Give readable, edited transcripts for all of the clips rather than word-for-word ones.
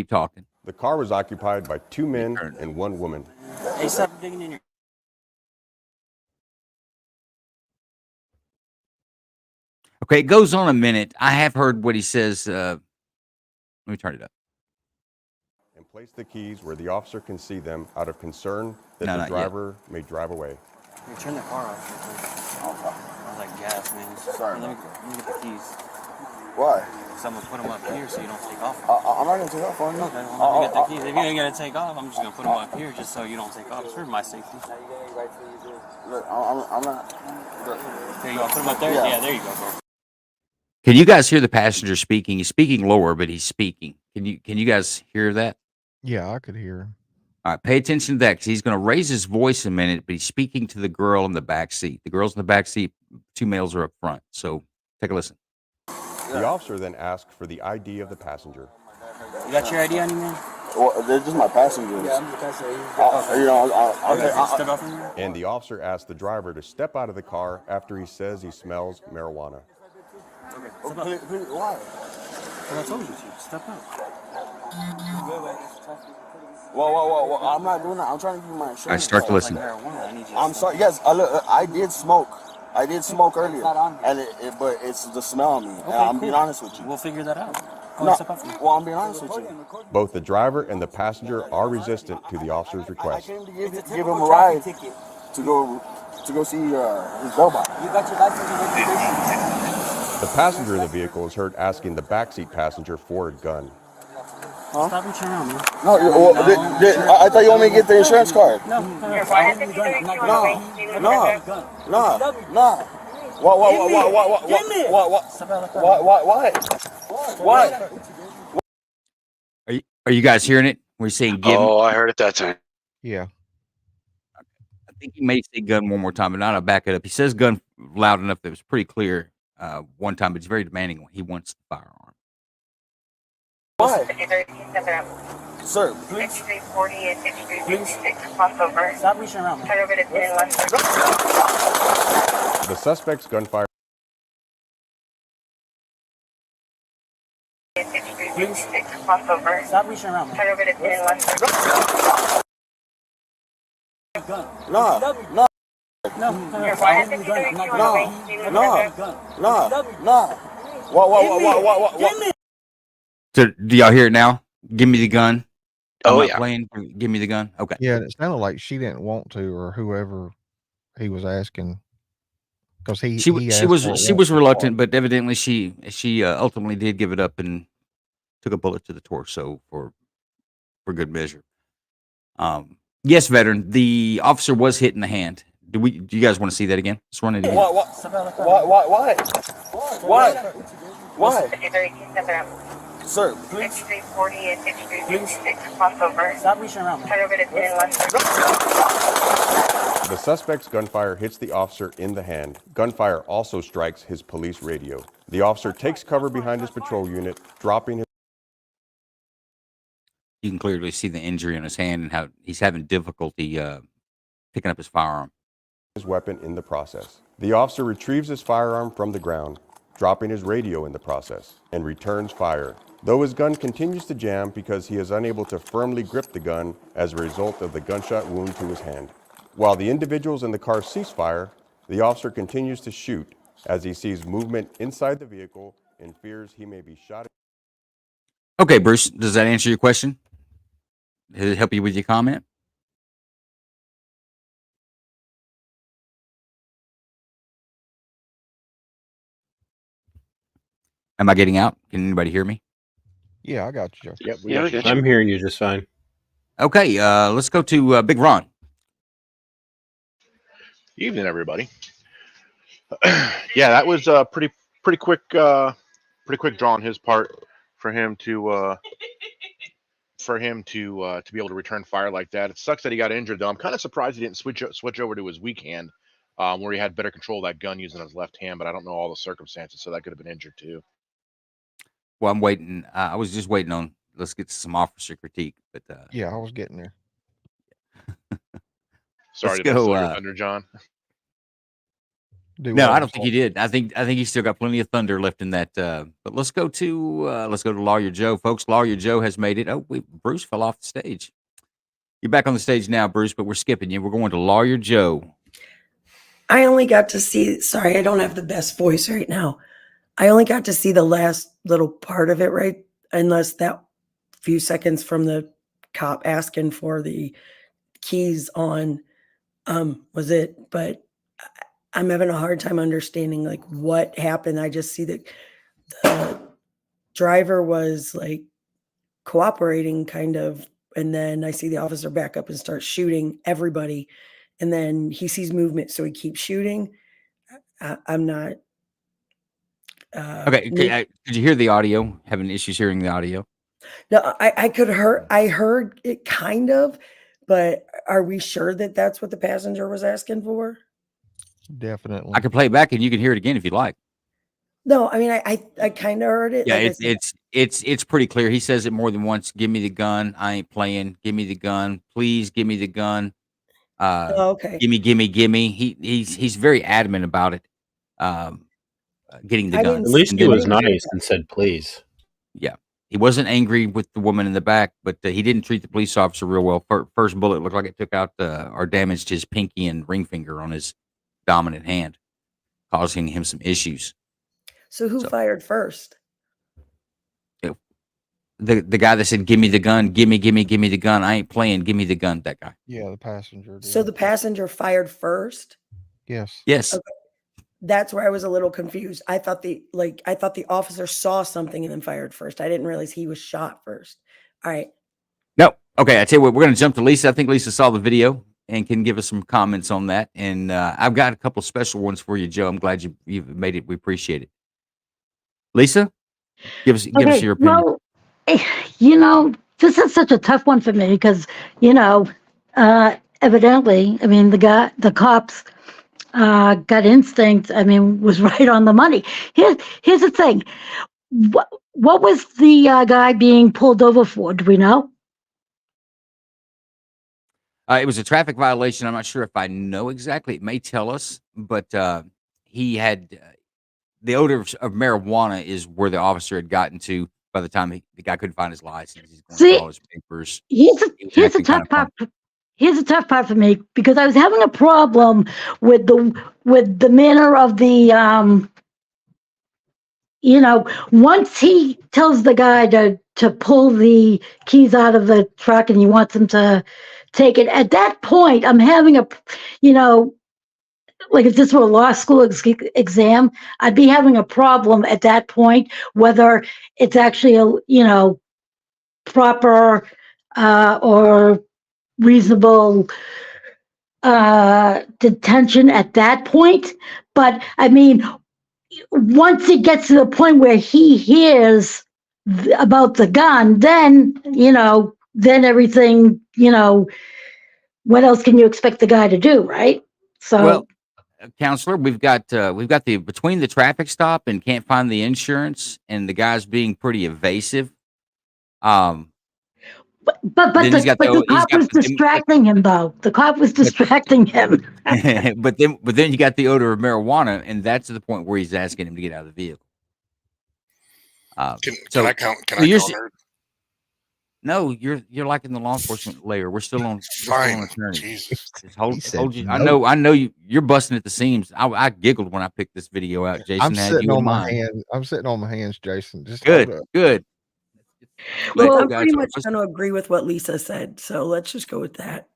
keep talking. The car was occupied by 2 men and 1 woman. Hey, stop digging in your... Okay, it goes on a minute. I have heard what he says. Let me turn it up. And place the keys where the officer can see them out of concern that No, the not driver may drive away. Hey, turn the car off. I was like, gas, man. Sorry. Let me get the keys. Why? So I'm going to put them up here so you don't take off. I'm not gonna take off on you. Okay, well, let me get the keys. If you ain't going to take off, I'm just going to put them up here just so you don't take off. It's for my safety. Look, I'm not. Look. There you go. Put them up there. Yeah, there you go, bro. Can you guys hear the passenger speaking? He's speaking lower, but he's speaking. Can you guys hear that? Yeah, I could hear him. All right, pay attention to that because he's going to raise his voice a minute, but he's speaking to the girl in the back seat. The girl's in the back seat. 2 males are up front. So take a listen. The officer then asked for the ID of the passenger. You got your ID on you, man? Well, they're just my passengers. Yeah, I'm the passenger. You know, Step off from here. And the officer asked the driver to step out of the car after he says he smells marijuana. Okay, step up. Why? Well, I told you to. Step up. Whoa. I'm not doing that. I'm trying to give you my insurance. All right, start to listen. I'm sorry. Yes, I did smoke. I did smoke earlier, and but it's the smell on me. Okay, I'm being honest with you. We'll figure that out. No, well, I'm being honest with you. Both the driver and the passenger are resistant to the officer's I request. came to give him a ride to go see his bell bottom. You got your license and registration? The passenger in the vehicle is heard asking the backseat passenger for a gun. Huh? Stop reaching around, man. No, I thought you want me to get the insurance card. No. Why? Are you guys hearing it? We're saying give. Oh, I heard it that time. Yeah. I think he may say gun one more time, but not to back it up. He says gun loud enough that it was pretty clear one time, but he's very demanding. He wants the firearm. Why? Sir, please. Stop reaching around, man. The suspect's gunfire. Please. Stop reaching around, man. No. What? So, do y'all hear it now? Give me the gun. Oh, I'm not yeah. playing. Give me the gun. Okay. Yeah, and it sounded like she didn't want to, or whoever he was asking, because She was reluctant, but evidently she ultimately did give it up and took a bullet to the torso for good measure. Yes, veteran. The officer was hit in the hand. Do you guys want to see that again? Let's run it again. Why? Sir, please. Stop reaching around, man. The suspect's gunfire hits the officer in the hand. Gunfire also strikes his police radio. The officer takes cover behind his patrol unit, dropping his... You can clearly see the injury on his hand and how he's having difficulty picking up his firearm. his weapon in the process. The officer retrieves his firearm from the ground, dropping his radio in the process, and returns fire. Though his gun continues to jam because he is unable to firmly grip the gun as a result of the gunshot wound to his hand. While the individuals in the car cease fire, the officer continues to shoot as he sees movement inside the vehicle and fears he may be shot. Okay, Bruce, does that answer your question? Did it help you with your comment? Am I getting out? Can anybody hear me? Yeah, I got you, Joe. Yep, Yeah, we got you. I'm hearing you just fine. Okay, let's go to Big Ron. Evening, everybody. Yeah, that was pretty quick draw on his part for him to be able to return fire like that. It sucks that he got injured, though. I'm kind of surprised he didn't switch over to his weak hand, where he had better control of that gun using his left hand. But I don't know all the circumstances, so that could have been injured too. Well, I'm waiting. I was just waiting on. Let's get to some officer critique, but Yeah, I was getting there. Sorry Let's to go, steal your thunder, John. do No, I whatever. don't think he did. I think he's still got plenty of thunder left in that. But let's go to Lawyer Joe, folks. Lawyer Joe has made it. Oh, Bruce fell off the stage. You're back on the stage now, Bruce, but we're skipping you. We're going to Lawyer Joe. I only got to see, sorry, I don't have the best voice right now. I only got to see the last little part of it, right? Unless that few seconds from the cop asking for the keys on was it. But I'm having a hard time understanding like what happened. I just see that the driver was like cooperating kind of, and then I see the officer back up and start shooting everybody, and then he sees movement, so he keeps shooting. I'm not. Okay, did you hear the audio? Having issues hearing the audio? No, I could hear. I heard it kind of, but are we sure that that's what the passenger was asking for? Definitely. I can play it back and you can hear it again if you'd like. No, I mean I kind of heard it. Yeah, Like I said, it's pretty clear. He says it more than once. Give me the gun. I ain't playing. Give me the gun. Please give me the gun. oh, okay. Gimme. He's very adamant about it. Getting the I gun. didn't At least And he then, was I didn't hear nice and said please. yeah, he wasn't angry with the woman in the back, but he didn't treat the police officer real well. First bullet looked like it took out or damaged his pinky and ring finger on his dominant hand, causing him some issues. So who So- fired first? The guy that said, "Give me the gun, give me the gun. I ain't playing. Give me the gun." That guy. Yeah, the passenger did. So the passenger fired first? Yes. Yes. Okay. That's where I was a little confused. I thought the officer saw something and then fired first. I didn't realize he was shot first. All right. No. Okay. I tell you what. We're going to jump to Lisa. I think Lisa saw the video and can give us some comments on that. And I've got a couple special ones for you, Joe. I'm glad you've made it. We appreciate it. Lisa, give us your opinion. Well, this is such a tough one for me because, evidently, I mean, the cops gut instinct, I mean, was right on the money. Here's the thing. What was the guy being pulled over for? Do we know? It was a traffic violation. I'm not sure if I know exactly. It may tell us, but he had the odor of marijuana is where the officer had gotten to by the time the guy couldn't find his license. He's going through all his papers. Here's the acting kind tough of part. Here's the tough part for me because I was having a problem with the manner of the once he tells the guy to pull the keys out of the truck and he wants him to take it. At that point, I'm having like if this were a law school exam, I'd be having a problem at that point, whether it's actually a, proper or reasonable detention at that point. But I mean, once it gets to the point where he hears about the gun, then, then everything, what else can you expect the guy to do, right? So, Well, counselor, we've got the between the traffic stop and can't find the insurance, and the guy's being pretty evasive. but Then he's the got the cop was distracting him, though. The cop was distracting him. but then you got the odor of marijuana, and that's the point where he's asking him to get out of the vehicle. Can I count? Can so I you're counter? No, you're like in the law enforcement layer. We're still on. Fine. Attorney. Jesus. Just said hold you. no. I know you're busting at the seams. I giggled when I picked this video out. Jason I'm had sitting you in on my mind. hand. I'm sitting on my hands, Jason. Just Good, hold up. good. Well, Let I'm you guys pretty know. much going to agree with what Lisa said. So let's just go with that.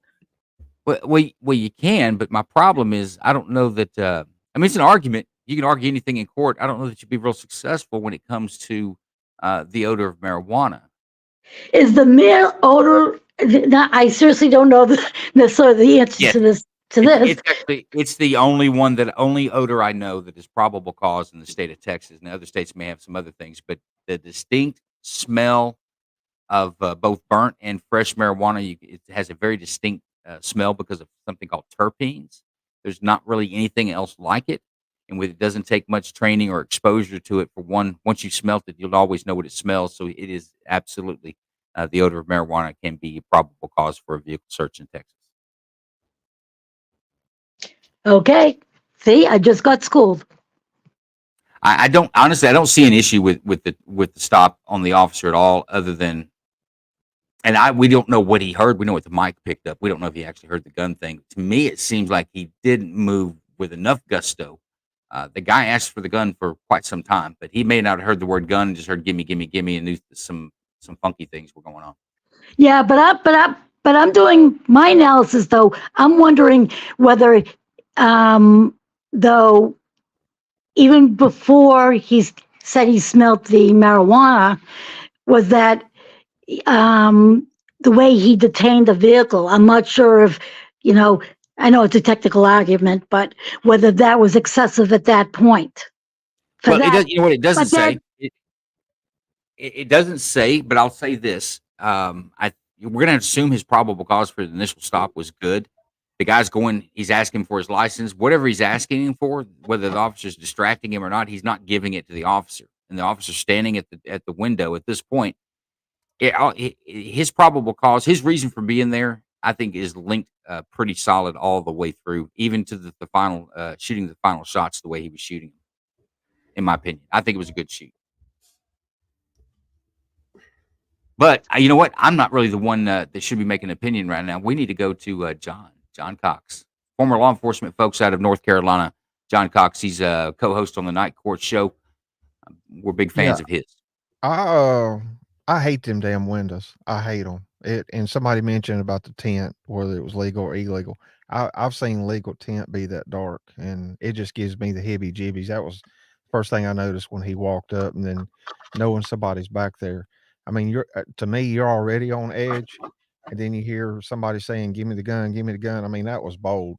Well, you can, but my problem is I don't know that. I mean, it's an argument. You can argue anything in court. I don't know that you'd be real successful when it comes to the odor of marijuana. Is the mere odor? Now, I seriously don't know necessarily the answer Yes. to this. It's the only odor I know that is probable cause in the state of Texas. And other states may have some other things, but the distinct smell of both burnt and fresh marijuana, it has a very distinct smell because of something called terpenes. There's not really anything else like it, and it doesn't take much training or exposure to it. For one, once you smelt it, you'll always know what it smells. So it is absolutely the odor of marijuana can be a probable cause for a vehicle search in Texas. Okay, See, I just got schooled. I don't honestly. I don't see an issue with the stop on the officer at all, other than, and we don't know what he heard. We know what the mic picked up. We don't know if he actually heard the gun thing. To me, it seems like he didn't move with enough gusto. The guy asked for the gun for quite some time, but he may not have heard the word gun, just heard "gimme, gimme, gimme," and knew some funky things were going on. Yeah, but I'm doing my analysis though. I'm wondering whether, though, even before he said he smelt the marijuana, was that the way he detained the vehicle. I'm not sure if, I know it's a technical argument, but whether that was excessive at that point. Well, it does. You know what? It doesn't but that- say. It doesn't say, but I'll say this. We're gonna assume his probable cause for the initial stop was good. The guy's going. He's asking for his license. Whatever he's asking him for, whether the officer's distracting him or not, he's not giving it to the officer. And the officer's standing at the window at this point. His probable cause, his reason for being there, I think, is linked pretty solid all the way through, even to the final shooting the final shots the way he was shooting. In my opinion, I think it was a good shoot. But you know what? I'm not really the one that should be making an opinion right now. We need to go to John Cox, former law enforcement folks out of North Carolina. John Cox, he's a co-host on the Night Court show. We're big fans of his. I hate them damn windows. I hate them. And somebody mentioned about the tent, whether it was legal or illegal. I've seen legal tent be that dark, and it just gives me the heebie-jeebies. That was the first thing I noticed when he walked up, and then knowing somebody's back there. I mean, to me, you're already on edge, and then you hear somebody saying, "Give me the gun, give me the gun." I mean, that was bold.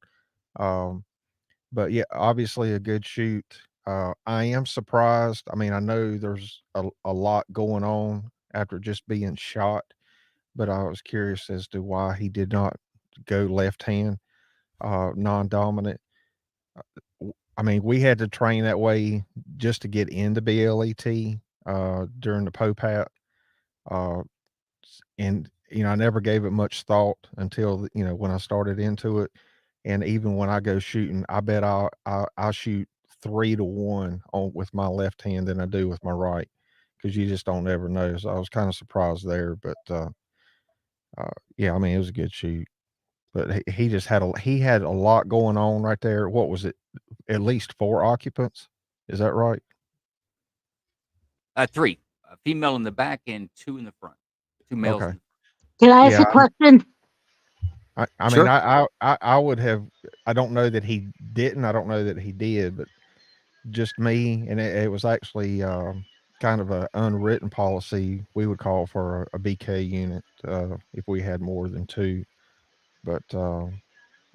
But yeah, obviously a good shoot. I am surprised. I mean, I know there's a lot going on after just being shot, but I was curious as to why he did not go left hand, non-dominant. I mean, we had to train that way just to get into BLET during the POPAT. And I never gave it much thought until when I started into it. And even when I go shooting, I bet I'll shoot 3-1 on with my left hand than I do with my right, because you just don't ever know. So I was kind of surprised there, but yeah, I mean, it was a good shoot. But he just had a lot going on right there. What was it? At least 4 occupants. Is that right? 3, a female in the back and 2 in the front. 2 males. Okay. Can I ask a question? I Sure. mean, I would have. I don't know that he didn't. I don't know that he did, but just me, and it was actually kind of an unwritten policy we would call for a BK unit if we had more than 2. But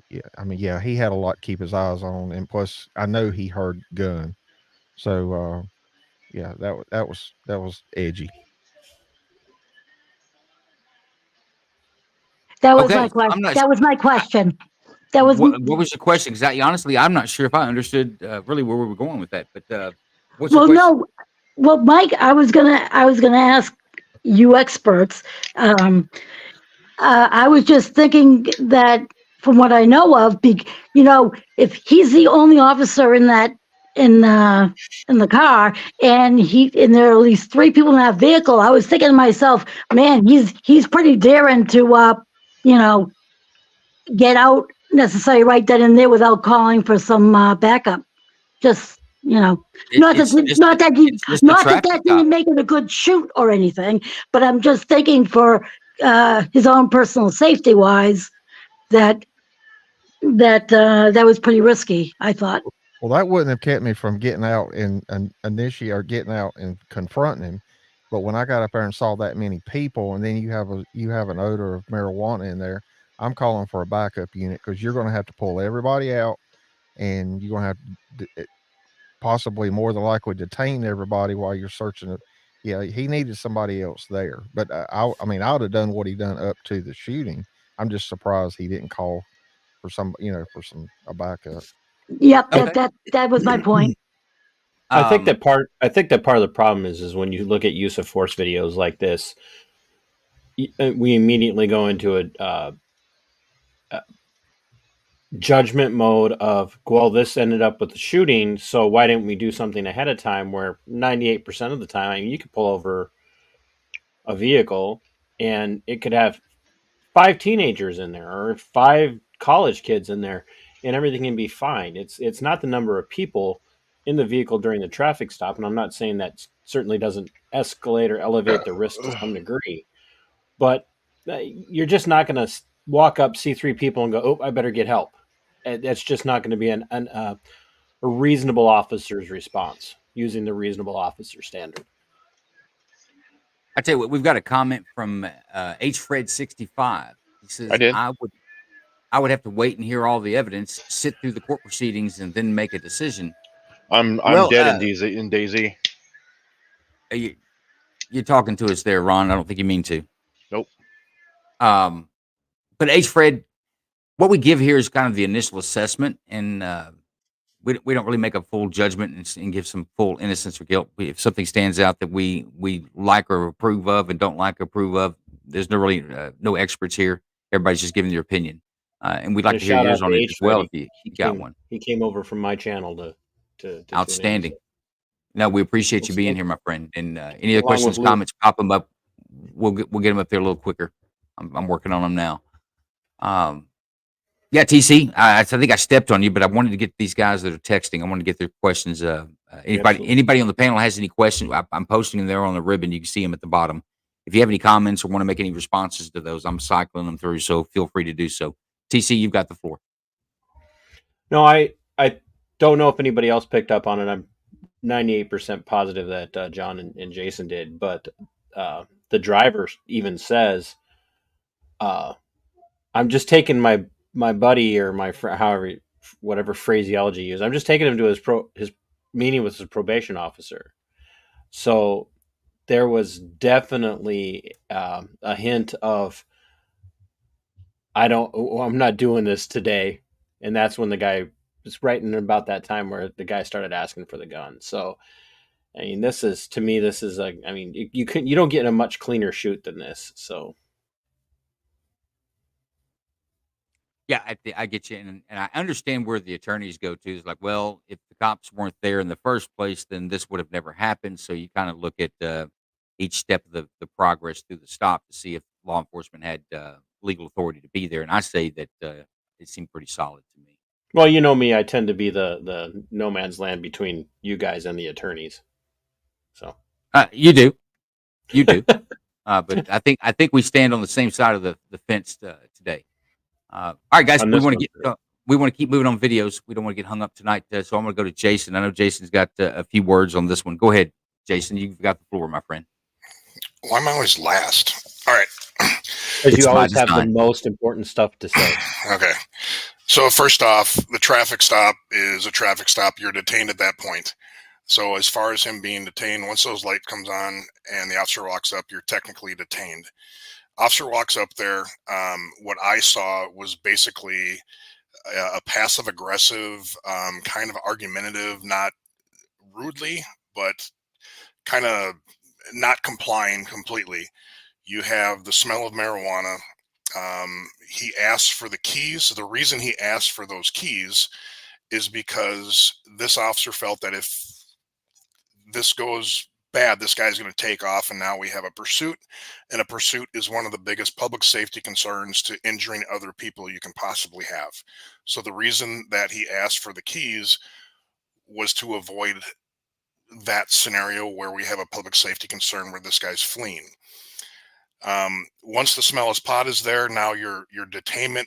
yeah, I mean, yeah, he had a lot to keep his eyes on, and plus, I know he heard gun, so yeah, that was edgy. That was Okay, my question. I'm not. That was my question. That was What was your question exactly? Honestly, I'm not sure if I understood really where we were going with that. But what's your well, question? no. Well, Mike, I was gonna ask you experts. I was just thinking that from what I know of, if he's the only officer in the car, and there are at least 3 people in that vehicle, I was thinking to myself, man, he's pretty daring to get out necessarily right then and there without calling for some backup. Just not that didn't make it a good shoot or anything, but I'm just thinking for his own personal safety wise that was pretty risky, I thought. Well, that wouldn't have kept me from getting out and initiate or getting out and confronting him. But when I got up there and saw that many people, and then you have an odor of marijuana in there, I'm calling for a backup unit, because you're going to have to pull everybody out, and you're going to have to possibly more than likely detain everybody while you're searching it. Yeah, he needed somebody else there. But I mean, I would have done what he done up to the shooting. I'm just surprised he didn't call for a backup. Yep, Okay. that was my point. I think that part of the problem is when you look at use of force videos like this, we immediately go into judgment mode of, well, this ended up with the shooting, so why didn't we do something ahead of time? Where 98% of the time, I mean, you could pull over a vehicle and it could have 5 teenagers in there or 5 college kids in there, and everything can be fine. It's not the number of people in the vehicle during the traffic stop, and I'm not saying that certainly doesn't escalate or elevate the risk to some degree, but you're just not going to walk up, see 3 people, and go, "Oh, I better get help." That's just not going to be a reasonable officer's response using the reasonable officer standard. I tell you what, we've got a comment from HFred65. He I says, did. I would have to wait and hear all the evidence, sit through the court proceedings, and then make a decision. I'm Well, dead in Daisy. you, you're talking to us there, Ron. I don't think you mean to. Nope. But HFred, what we give here is kind of the initial assessment, and we don't really make a full judgment and give some full innocence or guilt. If something stands out that we like or approve of and don't like or approve of, there's no really no experts here. Everybody's just giving their opinion, and we'd like And to hear shout yours out to on it H as well Freddy. if you He got came one. he came over from my channel to tune in. Outstanding. So, No, we appreciate you being here, my friend. And any other along with questions, Luke. comments, pop them up. We'll get them up there a little quicker. I'm working on them now. Yeah, TC, I think I stepped on you, but I wanted to get these guys that are texting. I wanted to get their questions. Absolutely. Anybody on the panel has any questions? I'm posting them there on the ribbon. You can see them at the bottom. If you have any comments or want to make any responses to those, I'm cycling them through. So feel free to do so. TC, you've got the floor. No, I don't know if anybody else picked up on it. I'm 98% positive that John and Jason did, but the driver even says, "I'm just taking my buddy or my however whatever phraseology you use. I'm just taking him to his meeting with his probation officer." So there was definitely a hint of, I'm not doing this today, and that's when the guy was right in about that time where the guy started asking for the gun. So I mean, this is, to me, this is like, I mean, you don't get a much cleaner shoot than this. So Yeah, I get you, and I understand where the attorneys go to. Is like, well, if the cops weren't there in the first place, then this would have never happened. So you kind of look at each step of the progress through the stop to see if law enforcement had legal authority to be there. And I say that it seemed pretty solid to me. well, you know me, I tend to be the no man's land between you guys and the attorneys. So You do, but I think we stand on the same side of the fence today. All right, guys, on we this want one, to get we want to keep moving on videos. We don't want to get hung up tonight, so I'm going to go to Jason. I know Jason's got a few words on this one. Go ahead, Jason. You've got the floor, my friend. Well, I'm always last. All right. because It's you by always have the design. most important stuff to say. Okay. So first off, the traffic stop is a traffic stop. You're detained at that point. So as far as him being detained, once those light comes on and the officer walks up, you're technically detained. Officer walks up there. What I saw was basically a passive aggressive, kind of argumentative, not rudely, but kind of not complying completely. You have the smell of marijuana. He asked for the keys. The reason he asked for those keys is because this officer felt that if this goes bad, this guy's going to take off, and now we have a pursuit. And a pursuit is one of the biggest public safety concerns to injuring other people you can possibly have. So the reason that he asked for the keys was to avoid that scenario where we have a public safety concern where this guy's fleeing. Once the smell of pot is there, now your detainment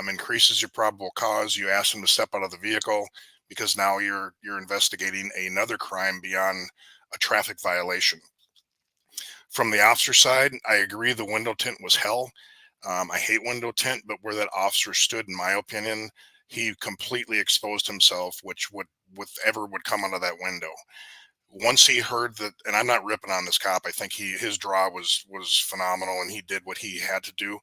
increases your probable cause. You ask him to step out of the vehicle because now you're investigating another crime beyond a traffic violation. From the officer side, I agree the window tint was hell. I hate window tint, but where that officer stood, in my opinion, he completely exposed himself, which would come out of that window. Once he heard that, and I'm not ripping on this cop, I think his draw was phenomenal, and he did what he had to do.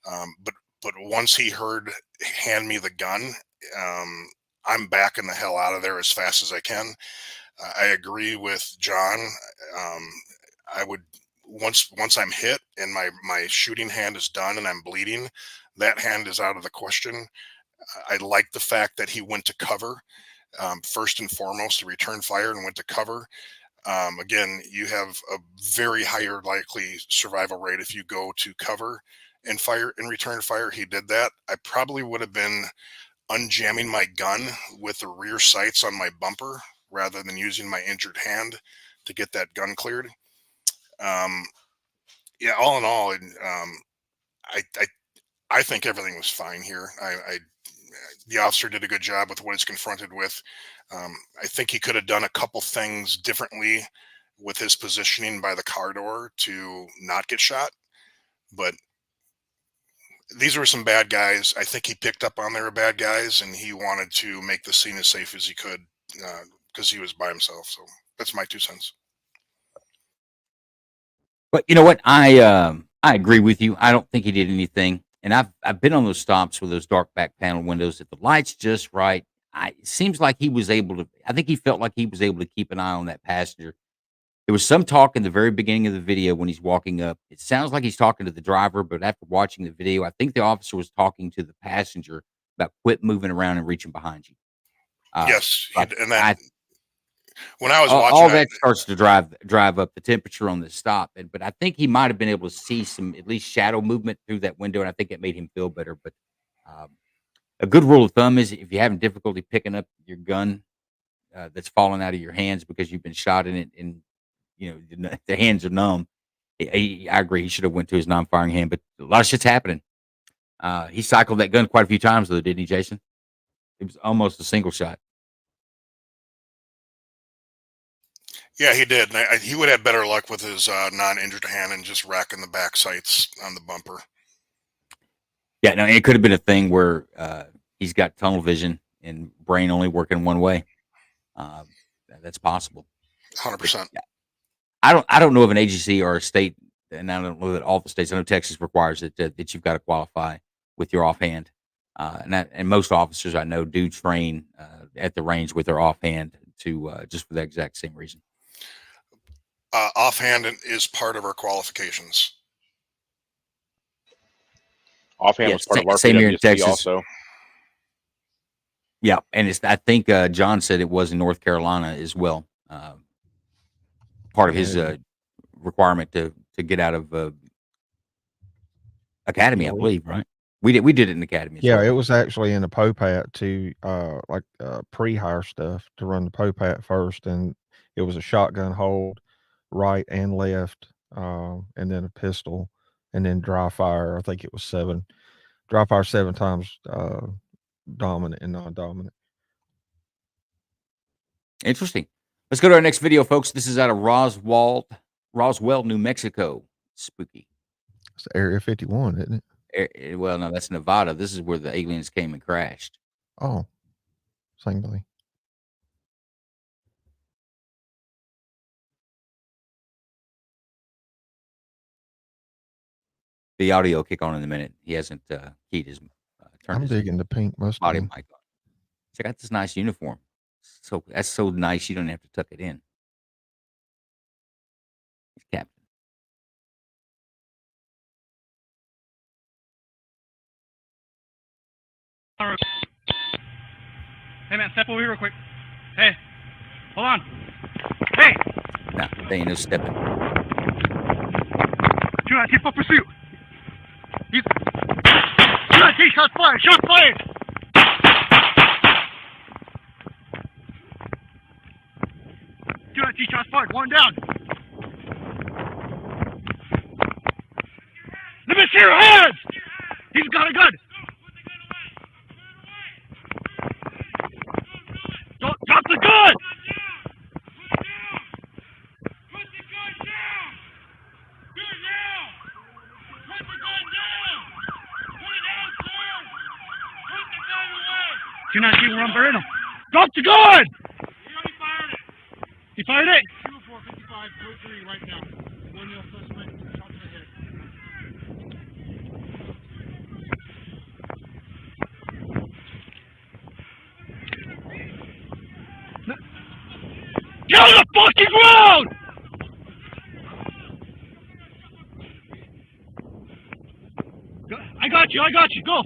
But once he heard "hand me the gun," I'm backing the hell out of there as fast as I can. I agree with John. I would once I'm hit and my shooting hand is done and I'm bleeding, that hand is out of the question. I like the fact that he went to cover first and foremost to return fire and went to cover. Again, you have a very higher likely survival rate if you go to cover and fire and return fire. He did that. I probably would have been unjamming my gun with the rear sights on my bumper rather than using my injured hand to get that gun cleared. Yeah, all in all, I think everything was fine here. The officer did a good job with what he's confronted with. I think he could have done a couple things differently with his positioning by the car door to not get shot. But these were some bad guys. I think he picked up on they were bad guys, and he wanted to make the scene as safe as he could because he was by himself. So that's my 2 cents. But you know what? I agree with you. I don't think he did anything. And I've been on those stops with those dark back panel windows. If the light's just right, it seems like he was able to. I think he felt like he was able to keep an eye on that passenger. There was some talk in the very beginning of the video when he's walking up. It sounds like he's talking to the driver, but after watching the video, I think the officer was talking to the passenger about quit moving around and reaching behind you. Yes, Like, and that when I was all watching that starts to drive up the temperature on the stop. But I think he might have been able to see some at least shadow movement through that window, and I think it made him feel better. But um, a good rule of thumb is if you're having difficulty picking up your gun that's fallen out of your hands because you've been shot in it, and the hands are numb. I agree. He should have went to his non-firing hand, but a lot of shit's happening. He cycled that gun quite a few times, though, didn't he, Jason? It was almost a single shot. Yeah, he did. And he would have better luck with his non-injured hand and just racking the back sights on the bumper. Yeah, no, it could have been a thing where he's got tunnel vision and brain only working one way. That's possible. 100%. I don't know of an agency or a state, and I don't know that all the states. I know Texas requires it that you've got to qualify with your offhand, and most officers I know do train at the range with their offhand to just for the exact same reason. Offhand is part of our qualifications. Offhand was part of our same here in PWC Texas. also. Yeah, and I think John said it was in North Carolina as well. Part of his requirement to get out of academy, I believe, right? We did it in academy. Yeah, it was actually in the POPAT to pre-hire stuff to run the POPAT first, and it was a shotgun hold, right and left, and then a pistol, and then dry fire. I think it was 7 dry fire 7 times, dominant and non-dominant. Interesting. Let's go to our next video, folks. This is out of Roswell, New Mexico. Spooky. It's Area 51, isn't it? Well, no, that's Nevada. This is where the aliens came and crashed. Oh, same thing. The audio will kick on in a minute. He hasn't keyed his turned I'm his digging the pink body Mustang. mic on. Check out this nice uniform. So that's so nice you don't have to tuck it in. He's Captain. Hey man, step over here real quick. Hey, hold on. Hey! No, they ain't no stepping. Do not keep up pursuit. Do not take shots fired. Shots fired. Do not take shots fired. One down. Let me see your hands. He's got a gun. Don't drop the gun. Do not see where I'm burning him. Drop the gun! He already fired it. He fired it? 2455, code 3 right now. One male suspect, shot to the head. Get on the fucking ground! I got you, go!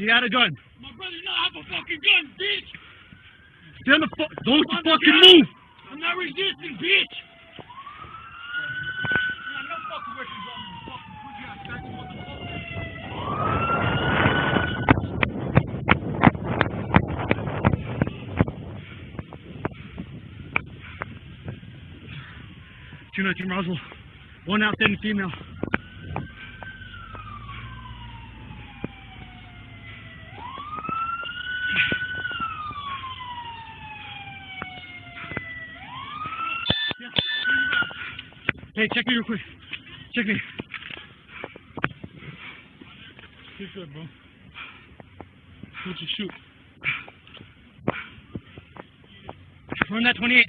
He had a gun. My brother does not have a fucking gun, bitch. Stand the fuck. Don't you fucking move. I'm not resisting, bitch. No fucking weapons on me. Fucking put your ass back, motherfucker. 219 Roswell. One outstanding female. Hey, check me real quick. Check me. You're good, bro. What'd you shoot? Run that 28.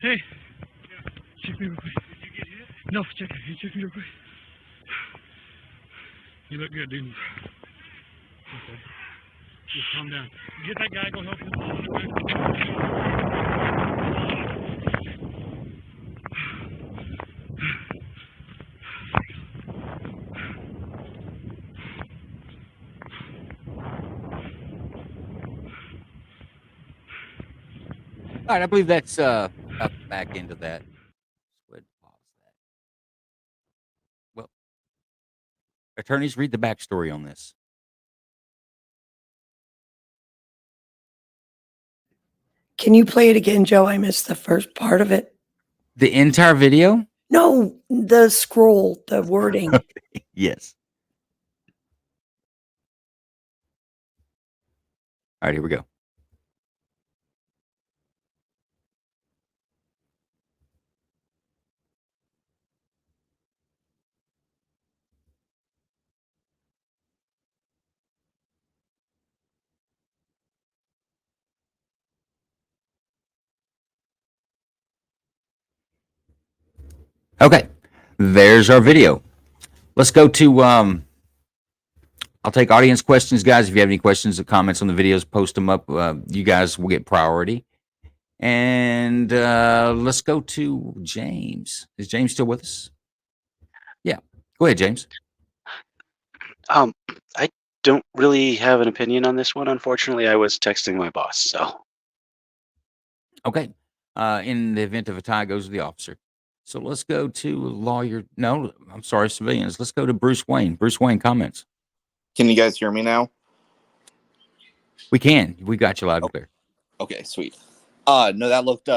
Hey, check me real quick. Did you get hit? No, check me. Hey, check me real quick. You look good, dude. Okay. Just calm down. Get that guy, go help him. All right, I believe that's up the back end of that. Go ahead and pause that. Well, attorneys, read the backstory on this. Can you play it again, Joe? I missed the first part of it. The entire video? No, the scroll, the wording. Yes. All right, here we go. Okay, there's our video. Let's go to I'll take audience questions, guys. If you have any questions or comments on the videos, post them up. You guys will get priority. And let's go to James. Is James still with us? Yeah. Go ahead, James. I don't really have an opinion on this one. Unfortunately, I was texting my boss, so. Okay. In the event of a tie, goes to the officer. So let's go to lawyer. No, I'm sorry, civilians. Let's go to Bruce Wayne. Bruce Wayne, comments. Can you guys hear me now? We can. We got you loud and clear. Okay, sweet. No, that looked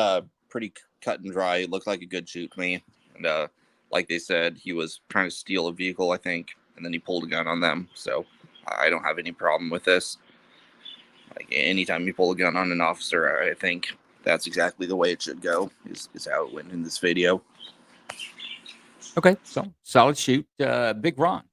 pretty cut and dry. It looked like a good shoot to me. And like they said, he was trying to steal a vehicle, I think, and then he pulled a gun on them. So I don't have any problem with this. Like anytime you pull a gun on an officer, I think that's exactly the way it should go. Is how it went in this video. Okay, so solid shoot. Big Ron.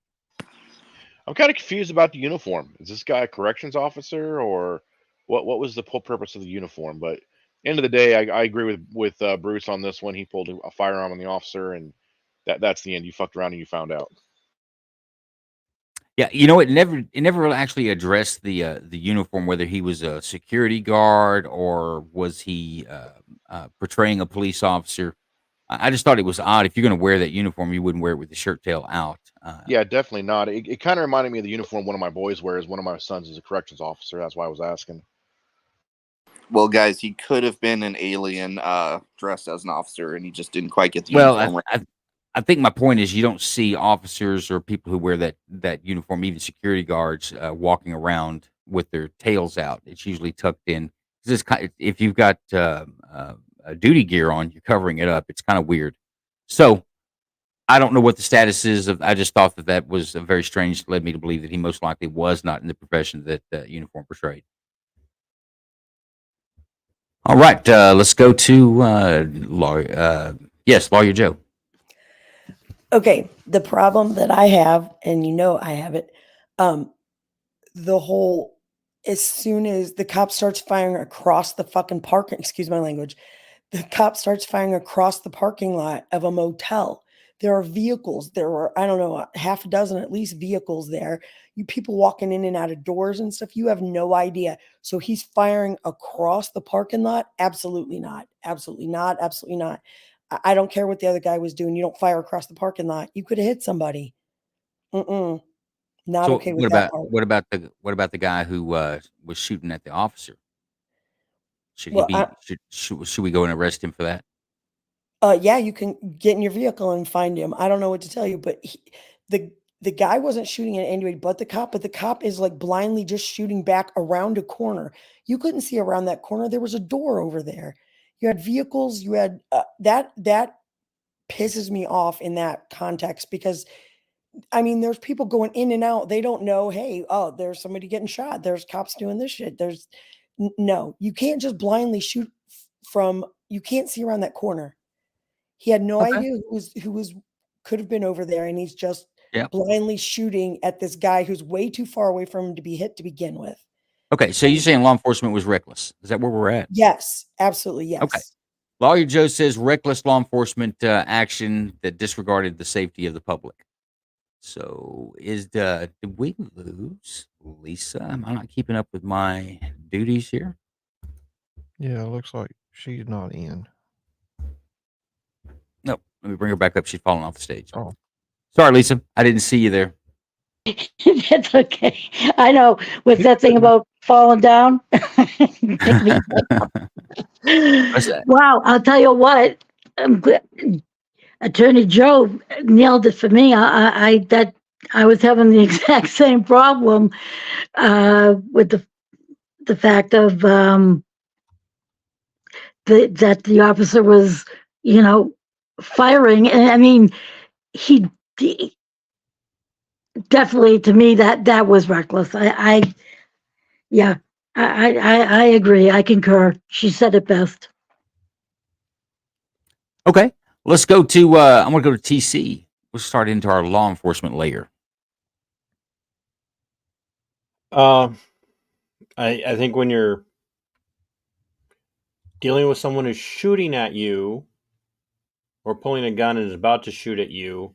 I'm kind of confused about the uniform. Is this guy a corrections officer, or what was the whole purpose of the uniform? But end of the day, I agree with Bruce on this one. He pulled a firearm on the officer, and that's the end. You fucked around and you found out. Yeah, you know, it never really actually addressed the uniform, whether he was a security guard or was he portraying a police officer. I just thought it was odd. If you're going to wear that uniform, you wouldn't wear it with the shirt tail out. Yeah, definitely not. It kind of reminded me of the uniform one of my boys wears. One of my sons is a corrections officer. That's why I was asking. Well, guys, he could have been an alien dressed as an officer, and he just didn't quite get the uniform right. I think my point is you don't see officers or people who wear that uniform, even security guards, walking around with their tails out. It's usually tucked in. If you've got duty gear on, you're covering it up. It's kind of weird. So I don't know what the status is of. I just thought that was a very strange. Led me to believe that he most likely was not in the profession that uniform portrayed. All right, let's go to lawyer. Yes, Lawyer Joe. Okay, the problem that I have, and you know I have it, the whole, as soon as the cop starts firing across the fucking parking, excuse my language, the cop starts firing across the parking lot of a motel. There are vehicles. There were, I don't know, a half a dozen at least vehicles there. You people walking in and out of doors and stuff. You have no idea. So he's firing across the parking lot? Absolutely not. Absolutely not. Absolutely not. I don't care what the other guy was doing. You don't fire across the parking lot. You could have hit somebody. Mm-mm. Not So okay with that part. what about the guy who was shooting at the officer? Should he Well, be should we go and arrest him for that? yeah, you can get in your vehicle and find him. I don't know what to tell you, but the guy wasn't shooting at anybody but the cop, but the cop is like blindly just shooting back around a corner. You couldn't see around that corner. There was a door over there. You had vehicles. You had that pisses me off in that context because I mean, there's people going in and out. They don't know, hey, oh, there's somebody getting shot. There's cops doing this shit. No, you can't just blindly shoot from. You can't see around that corner. He had no Okay. idea who was could have been over there, and he's just Yeah. blindly shooting at this guy who's way too far away from him to be hit to begin with. Okay, so you're saying law enforcement was reckless. Is that where we're at? Yes, absolutely, Okay. yes. Lawyer Joe says reckless law enforcement action that disregarded the safety of the public. So did we lose Lisa? Am I not keeping up with my duties here? Yeah, it looks like she's not in. No, let me bring her back up. She's falling off the stage. Oh. Sorry, Lisa. I didn't see you there. That's okay. I know. With that thing about falling down. Wow, I'll tell you what. Attorney Joe nailed it for me. I was having the exact same problem with the fact of that the officer was, firing. And I mean, he definitely, to me, that was reckless. I agree. I concur. She said it best. Okay, let's go to. I'm going to go to TC. We'll start into our law enforcement layer. I think when you're dealing with someone who's shooting at you or pulling a gun and is about to shoot at you,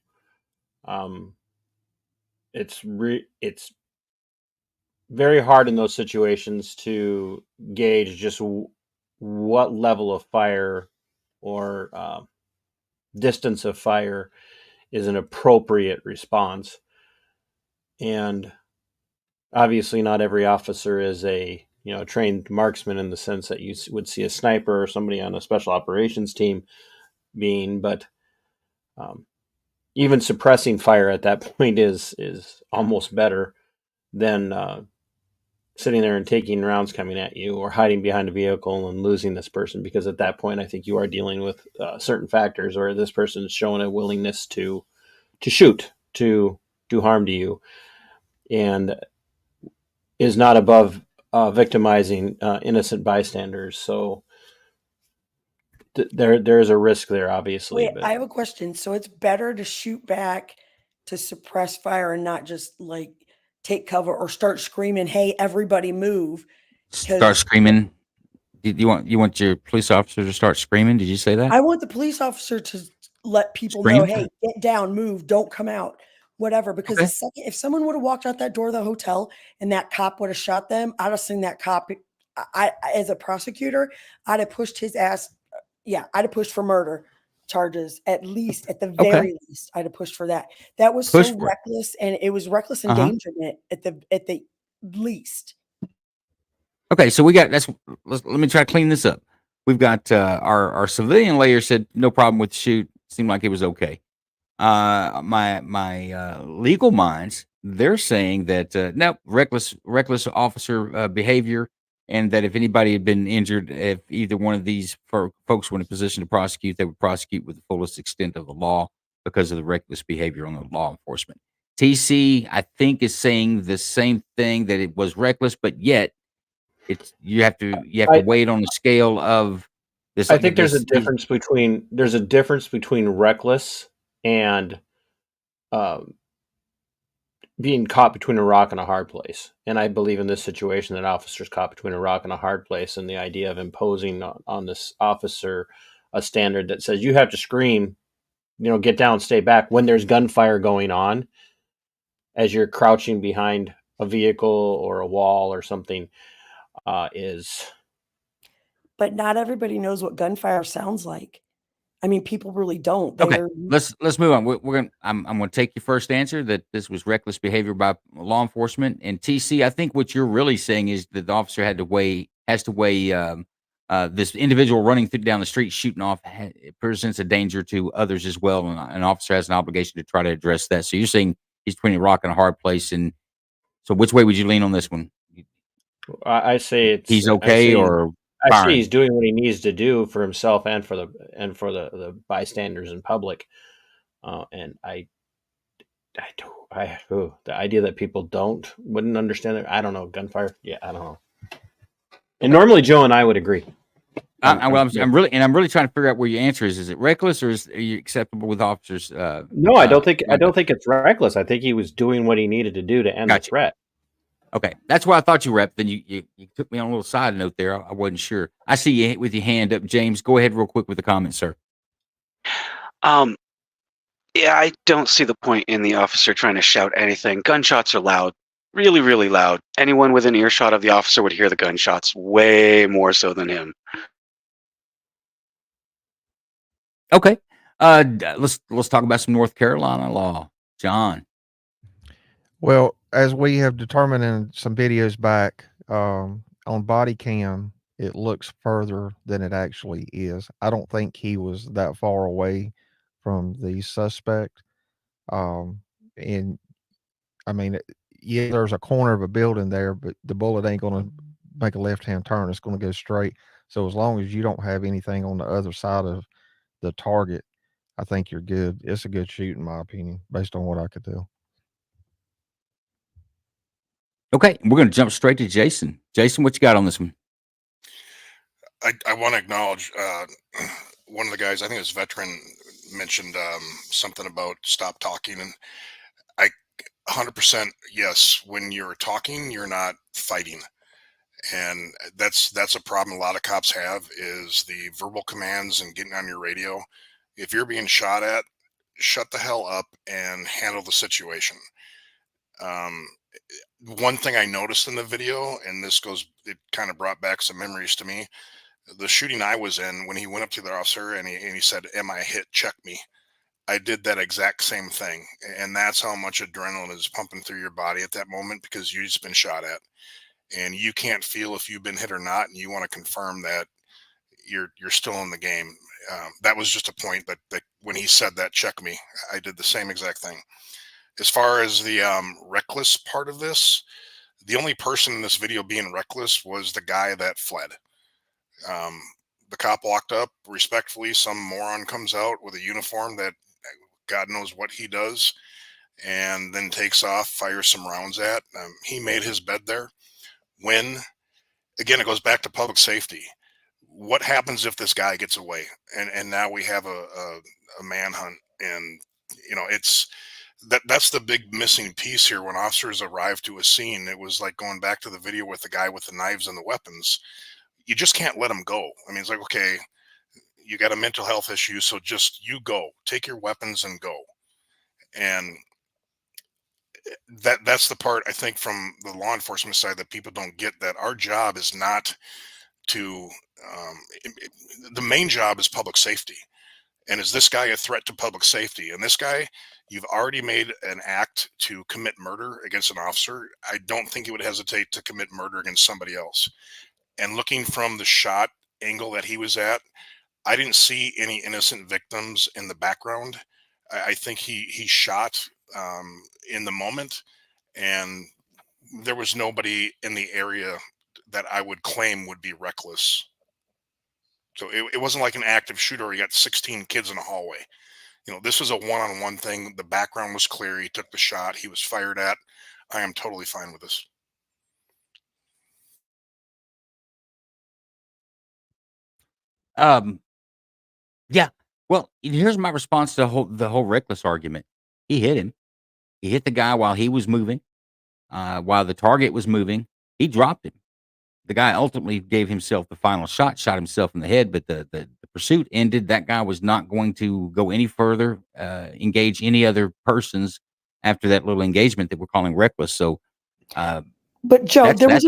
it's very hard in those situations to gauge just what level of fire or distance of fire is an appropriate response. And obviously not every officer is a trained marksman in the sense that you would see a sniper or somebody on a special operations team being, but even suppressing fire at that point is almost better than sitting there and taking rounds coming at you or hiding behind a vehicle and losing this person, because at that point I think you are dealing with certain factors where this person is showing a willingness to shoot, to do harm to you, and is not above victimizing innocent bystanders. So there is a risk there, obviously. Wait, But I have a question. So it's better to shoot back to suppress fire and not just like take cover or start screaming, "Hey, everybody move!" Start screaming. You want your police officer to start screaming? Did you say that? I want the police officer to let people Scream? know, "Hey, get down, move, don't come out." Whatever, because Okay. the second if someone would have walked out that door of the hotel and that cop would have shot them, I'd have seen that cop. As a prosecutor, I'd have pushed his ass. Yeah, I'd have pushed for murder charges at least. At the Okay. very least, I'd have pushed for that. That was Push so for it. reckless, and it was reckless Uh-huh. endangerment at the least. Okay, so we got let me try to clean this up. We've got our civilian layer said no problem with the shoot. Seemed like it was okay. My legal minds, they're saying that no, reckless officer behavior, and that if anybody had been injured, if either one of these folks were in a position to prosecute, they would prosecute with the fullest extent of the law because of the reckless behavior on the law enforcement. TC, I think, is saying the same thing, that it was reckless, but yet you have to weigh it on the scale of this. I think there's a difference between reckless and being caught between a rock and a hard place. And I believe in this situation that officers caught between a rock and a hard place, and the idea of imposing on this officer a standard that says you have to scream get down, stay back when there's gunfire going on, as you're crouching behind a vehicle or a wall or something, is. But not everybody knows what gunfire sounds like. I mean, people really don't. Okay, They're let's move on. We're gonna. I'm gonna take your first answer that this was reckless behavior by law enforcement. And TC, I think what you're really saying is that the officer has to weigh this individual running down the street shooting off presents a danger to others as well, and an officer has an obligation to try to address that. So you're saying he's between a rock and a hard place, and so which way would you lean on this one? I say He's okay, or I say firing? he's doing what he needs to do for himself and for the bystanders in public. And the idea that people wouldn't understand it. I don't know. Gunfire. Yeah, I don't know. And normally Joe and I would agree. I'm really trying to figure out where your answer is. Is it reckless, or are you acceptable with officers? No, I don't think it's reckless. I think he was doing what he needed to do to end the threat. Okay, that's why I thought you were up. Then you took me on a little side note there. I wasn't sure. I see you with your hand up, James. Go ahead real quick with the comment, sir. Yeah, I don't see the point in the officer trying to shout anything. Gunshots are loud, really, really loud. Anyone within earshot of the officer would hear the gunshots way more so than him. Okay, let's talk about some North Carolina law, John. Well, as we have determined in some videos back, on body cam, it looks further than it actually is. I don't think he was that far away from the suspect. And I mean, yeah, there's a corner of a building there, but the bullet ain't going to make a left-hand turn. It's going to go straight. So as long as you don't have anything on the other side of the target, I think you're good. It's a good shoot, in my opinion, based on what I could tell. Okay, we're going to jump straight to Jason. Jason, what you got on this one? I want to acknowledge one of the guys, I think it was Veteran, mentioned something about stop talking, and I 100% yes. When you're talking, you're not fighting, and that's a problem a lot of cops have, is the verbal commands and getting on your radio. If you're being shot at, shut the hell up and handle the situation. One thing I noticed in the video, and it kind of brought back some memories to me. The shooting I was in, when he went up to the officer and he said, "Am I hit? Check me." I did that exact same thing, and that's how much adrenaline is pumping through your body at that moment, because you've just been shot at, and you can't feel if you've been hit or not, and you want to confirm that you're still in the game. That was just a point that when he said that, check me, I did the same exact thing. As far as the reckless part of this, the only person in this video being reckless was the guy that fled. The cop walked up respectfully. Some moron comes out with a uniform that God knows what he does, and then takes off, fires some rounds at. He made his bed there. Again, it goes back to public safety. What happens if this guy gets away? And now we have a manhunt, and that's the big missing piece here. When officers arrived to a scene, it was like going back to the video with the guy with the knives and the weapons. You just can't let him go. I mean, it's like, okay, you got a mental health issue, so just you go, take your weapons and go. And that's the part, I think, from the law enforcement side that people don't get, that our job is not to the main job is public safety. And is this guy a threat to public safety? And this guy, you've already made an act to commit murder against an officer. I don't think he would hesitate to commit murder against somebody else. And looking from the shot angle that he was at, I didn't see any innocent victims in the background. I think he shot in the moment, and there was nobody in the area that I would claim would be reckless. So it wasn't like an active shooter where he got 16 kids in a hallway. This was a one-on-one thing. The background was clear. He took the shot. He was fired at. I am totally fine with this. Yeah. Well, here's my response to the whole reckless argument. He hit him. He hit the guy while he was moving. While the target was moving, he dropped him. The guy ultimately gave himself the final shot, shot himself in the head, but the pursuit ended. That guy was not going to go any further, engage any other persons after that little engagement that we're calling reckless. So, But Joe, there was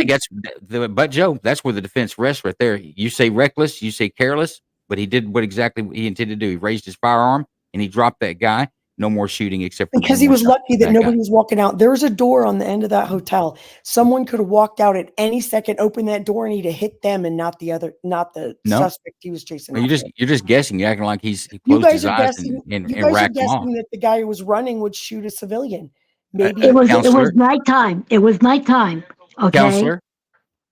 but Joe, that's where the defense rests right there. You say reckless, you say careless, but he did what exactly he intended to do. He raised his firearm and he dropped that guy. No more shooting except for because he was lucky that nobody was walking out. There was a door on the end of that hotel. Someone could have walked out at any second, opened that door, and he'd have hit them and not the suspect he was chasing. You're just guessing. You're acting like he You closed guys his are eyes guessing. and You guys are racked him off. guessing that the guy who was running would shoot a civilian. Maybe it was nighttime. It was nighttime. Okay. Counselor,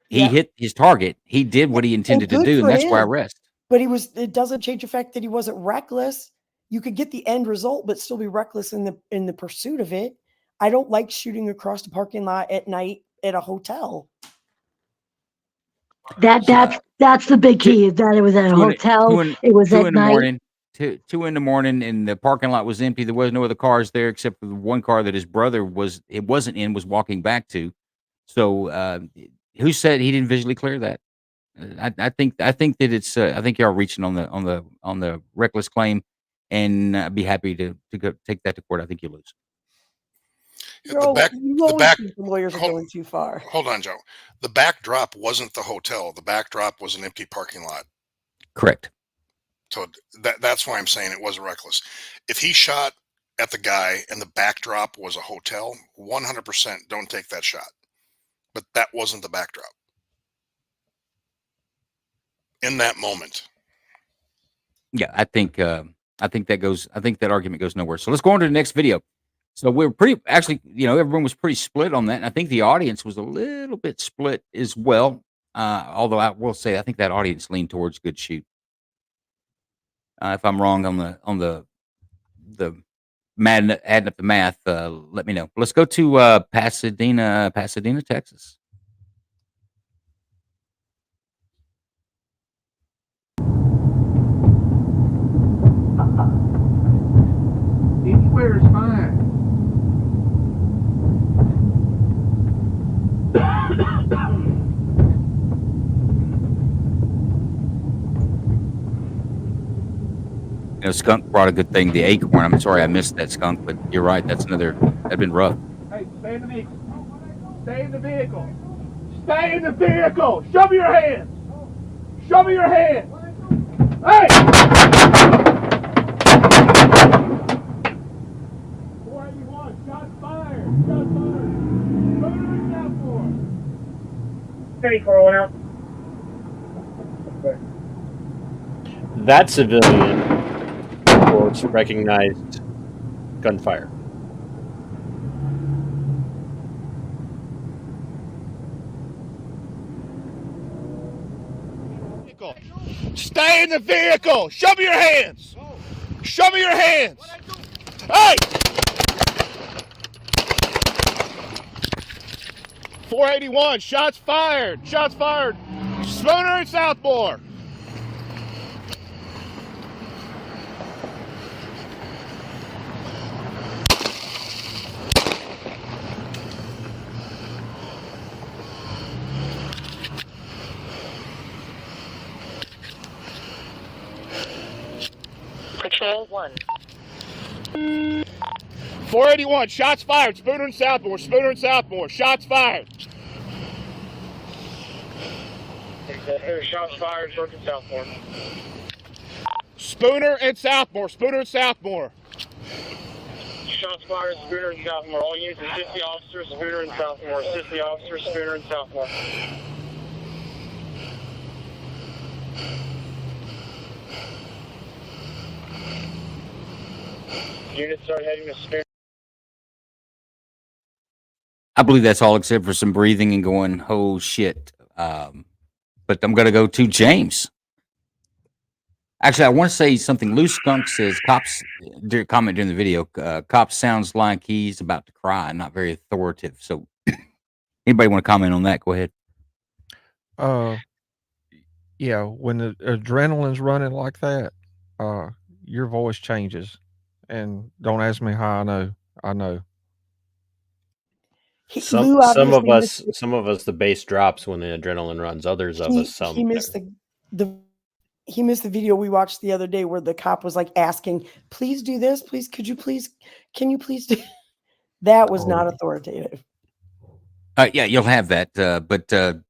he hit his target. He did what he intended to do, and that's where I rest. But it doesn't change the fact that he wasn't reckless. You could get the end result, but still be reckless in the pursuit of it. I don't like shooting across the parking lot at night at a hotel. That's the big key. Is that it was at a hotel. It was at night. 2 in the morning, and the parking lot was empty. There was no other cars there except for the one car that his brother was walking back to. So, who said he didn't visually clear that? I think that it's. I think y'all reaching on the reckless claim, and I'd be happy to go take that to court. I think you lose. Lawyers are going too far. Hold on, Joe. The backdrop wasn't the hotel. The backdrop was an empty parking lot. Correct. So that's why I'm saying it was reckless. If he shot at the guy and the backdrop was a hotel, 100% don't take that shot. But that wasn't the backdrop in that moment. Yeah, I think that argument goes nowhere. So let's go on to the next video. So we're everyone was pretty split on that. And I think the audience was a little bit split as well. Although I will say, I think that audience leaned towards good shoot. If I'm wrong on the adding up the math, let me know. Let's go to Pasadena, Texas. Anywhere is fine. Skunk brought a good thing, the acorn. I'm sorry I missed that, Skunk, but you're right. That'd been rough. Hey, stay in the vehicle. Stay in the vehicle. Stay in the vehicle. Show me your hands. Show me your hands. Hey! 481, shots fired. Shots fired. Move down for. Steady, Corwin out. That civilian reports recognized gunfire. Stay in the vehicle. Show me your hands. Show me your hands. Hey! 481, shots fired. Shots fired. Spooner and Southmore. Patrol 1. 481, shots fired. Spooner and Southmore. Spooner and Southmore. Shots fired. Shots fired. Spooner and Southmore. Spooner and Southmore. Spooner and Southmore. Shots fired. Spooner and Southmore. All units assist the officer. Spooner and Southmore. Assist the officer. Spooner and Southmore. Units start heading to Spooner. I believe that's all except for some breathing and going, oh shit. But I'm going to go to James. Actually, I want to say something. Loose Skunk says, comment during the video, cop sounds like he's about to cry, not very authoritative. So anybody want to comment on that? Go ahead. Yeah, when the adrenaline's running like that, your voice changes. And don't ask me how I know. I know. Some of us, the bass drops when the adrenaline runs. Others of us, some. He missed the he missed the video we watched the other day where the cop was like asking, "Please do this, please. Can you please do?" That was not authoritative. Yeah, you'll have that. But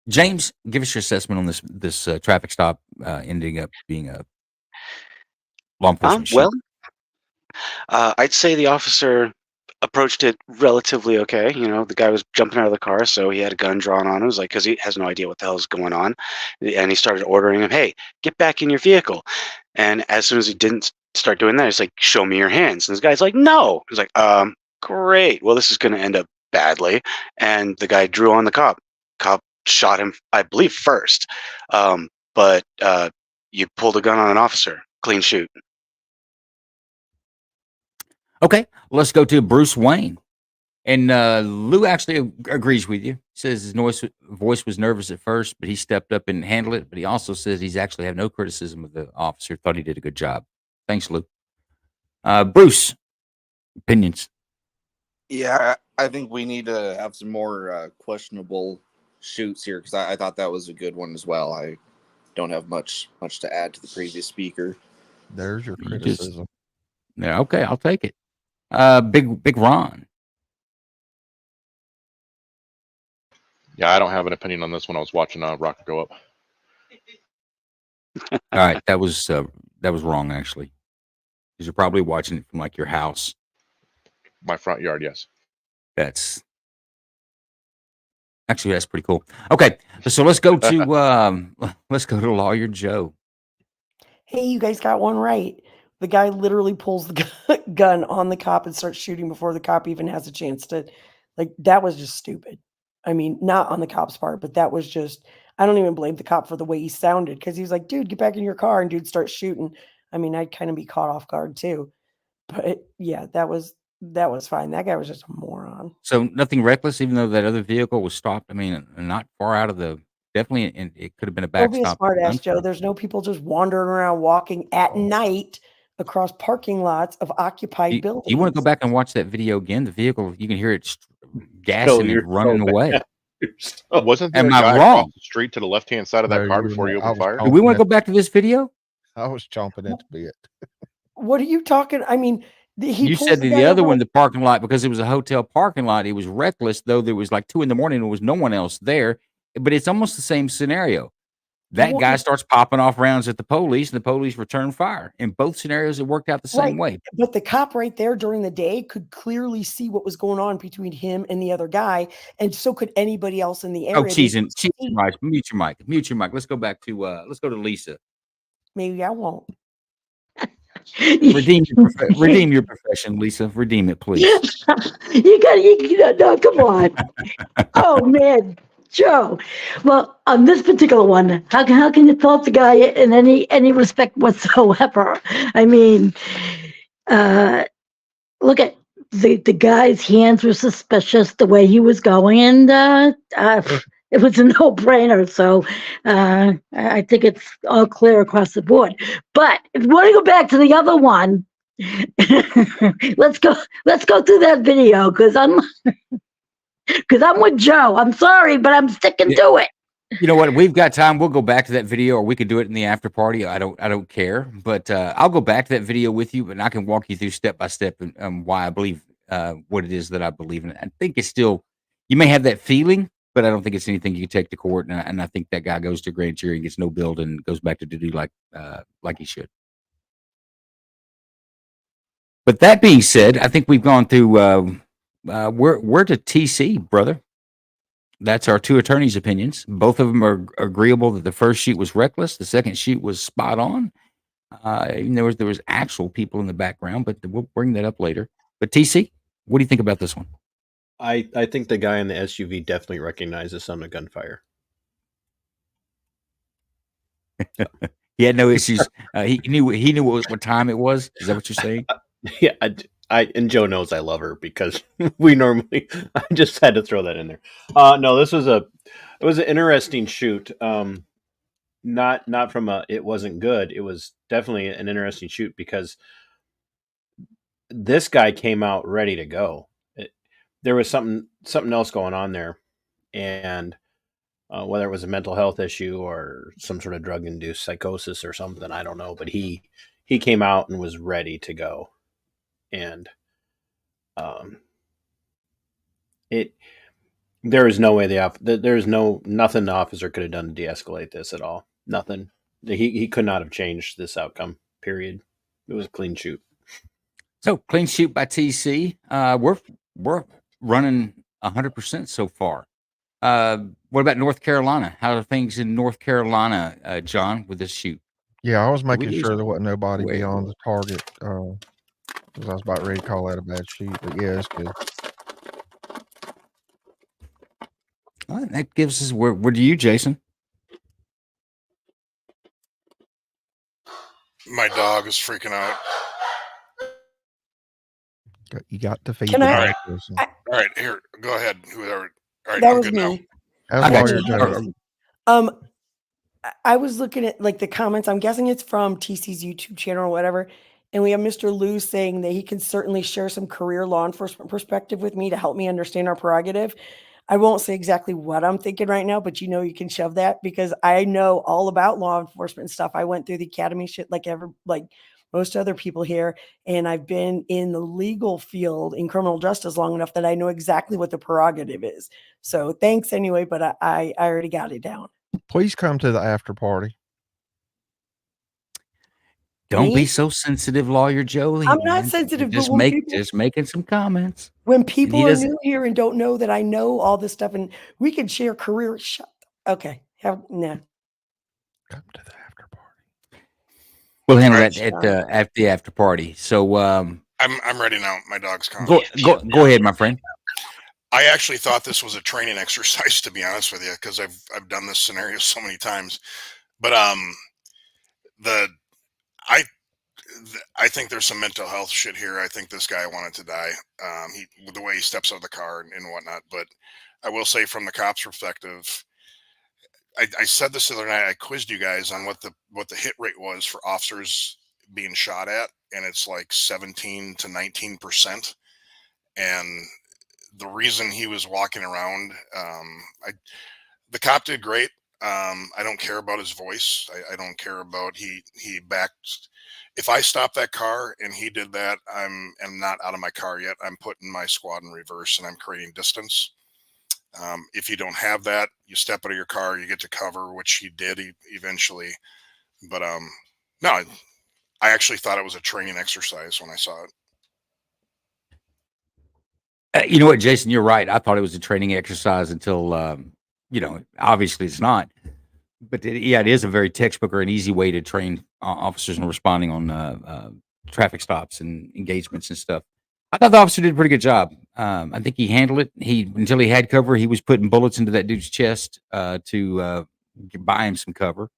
James, give us your assessment on this traffic stop ending up being a law enforcement Well, shoot. I'd say the officer approached it relatively okay. You know, the guy was jumping out of the car, so he had a gun drawn on him. It was like, because he has no idea what the hell is going on. And he started ordering him, hey, get back in your vehicle. And as soon as he didn't start doing that, he's like, show me your hands. And this guy's like, no. He's like, great. Well, this is going to end up badly. And the guy drew on the cop. Cop shot him, I believe, first. But you pulled a gun on an officer. Clean shoot. Okay, let's go to Bruce Wayne. And Lou actually agrees with you. Says his voice was nervous at first, but he stepped up and handled it. But he also says he's actually have no criticism of the officer. Thought he did a good job. Thanks, Lou. Bruce, opinions. Yeah, I think we need to have some more questionable shoots here because I thought that was a good one as well. I don't have much to add to the previous speaker. There's your You just- criticism. Yeah, okay, I'll take it. Big Ron. Yeah, I don't have an opinion on this when I was watching Rocket go up. All right, that was wrong actually, because you're probably watching it from like your house. My front yard, yes. That's pretty cool. Okay, so let's go to Lawyer Joe. Hey, you guys got one right. The guy literally pulls the gun on the cop and starts shooting before the cop even has a chance to, like, that was just stupid. I mean, not on the cop's part, but that was just, I don't even blame the cop for the way he sounded because he was like, dude, get back in your car. And dude starts shooting. I mean, I'd kind of be caught off guard too. But yeah, that was fine. That guy was just a moron. So nothing reckless, even though that other vehicle was stopped. I mean, not far out of the definitely, and it could have been a Don't be a backstop. smart ass, Joe. There's no people just wandering around walking at night across parking lots of occupied buildings. You want to go back and watch that video again? The vehicle, you can hear it gassing you're and running so away. bad. Wasn't there Am a I guy wrong? across the street to the left-hand side of that No, car you before were you not. I opened was fire? Do we want to go back to this video? I was chomping at the bit. What are you talking? I mean, he You pulls said the the guy other over one, like- the parking lot, because it was a hotel parking lot. It was reckless, though. There was like 2 a.m. and there was no one else there. But it's almost the same scenario. That Well, guy starts popping off rounds at the police, and the police return fire. In both scenarios, it worked out the same way. But the cop right there during the day could clearly see what was going on between him and the other guy, and so could anybody else in the area. Oh, cheesing, right. Mute your mic. Let's go back to Lisa. Maybe I won't. Redeem your profession, Lisa. Redeem it, please. No, come on. Oh man, Joe. Well, on this particular one, how can you fault the guy in any respect whatsoever? I mean, look at the guy's hands were suspicious the way he was going, and it was a no-brainer. So I think it's all clear across the board. But if you want to go back to the other one, let's go through that video because I'm with Joe. I'm sorry, but I'm sticking to it. You know what? We've got time. We'll go back to that video, or we could do it in the after party. I don't care, but I'll go back to that video with you, and I can walk you through step by step and why I believe what it is that I believe in. I think it's still, you may have that feeling, but I don't think it's anything you can take to court. And I think that guy goes to grand jury and gets no bill and goes back to duty like he should. But that being said, I think we've gone through. We're to TC, brother. That's our 2 attorneys' opinions. Both of them are agreeable that the first shoot was reckless. The second shoot was spot on. Even there was actual people in the background, but we'll bring that up later. But TC, what do you think about this one? I think the guy in the SUV definitely recognizes some of gunfire. He had no issues. He knew what time it was. Is that what you're saying? Yeah, and Joe knows I love her because we normally. I just had to throw that in there. No, it was an interesting shoot. Not from it wasn't good. It was definitely an interesting shoot because this guy came out ready to go. There was something else going on there, and whether it was a mental health issue or some sort of drug-induced psychosis or something. I don't know, but he came out and was ready to go, and there is no way nothing the officer could have done to de-escalate this at all. Nothing. He could not have changed this outcome. Period. It was a clean shoot. So clean shoot by TC. We're running 100% so far. What about North Carolina? How are things in North Carolina, John, with this shoot? Yeah, I was Did we making lose sure him? there wasn't nobody Wait. beyond the target because I was about ready to call that a bad shoot. But yeah, it's good. All right, that gives us where do you, Jason? My dog is freaking out. You got to feed Can the I- dog person. All right, here, go ahead. Whoever. All right, That I'm was good me. now. As I got lawyer you. Joe, I was looking at like the comments. I'm guessing it's from TC's YouTube channel or whatever. And we have Mr. Lou saying that he can certainly share some career law enforcement perspective with me to help me understand our prerogative. I won't say exactly what I'm thinking right now, but you can shove that because I know all about law enforcement stuff. I went through the academy shit like most other people here. And I've been in the legal field in criminal justice long enough that I know exactly what the prerogative is. So thanks anyway, but I already got it down. please come to the after party. Don't Me? be so sensitive, Lawyer Jolie. I'm not sensitive, Just but when people, just making some comments. when people are doesn't- new here and don't know that I know all this stuff and we can share career. Okay. Nah. Come to the after party. We'll handle Right. that at the after party. So I'm ready now. My dog's calm. go ahead, my friend. I actually thought this was a training exercise, to be honest with you, because I've done this scenario so many times. But I think there's some mental health shit here. I think this guy wanted to die. With the way he steps out of the car and whatnot. But I will say, from the cop's perspective, I said this the other night. I quizzed you guys on what the hit rate was for officers being shot at, and it's like 17 to 19%. And the reason he was walking around, the cop did great. I don't care about his voice. I don't care about he backed. If I stop that car and he did that, I'm not out of my car yet. I'm putting my squad in reverse and I'm creating distance. If you don't have that, you step out of your car, you get to cover, which he did eventually. But no, I actually thought it was a training exercise when I saw it. You know what, Jason, you're right. I thought it was a training exercise until, obviously it's not. But it is a very textbook or an easy way to train officers in responding on traffic stops and engagements and stuff. I thought the officer did a pretty good job. I think he handled it. Until he had cover, he was putting bullets into that dude's chest to buy him some cover.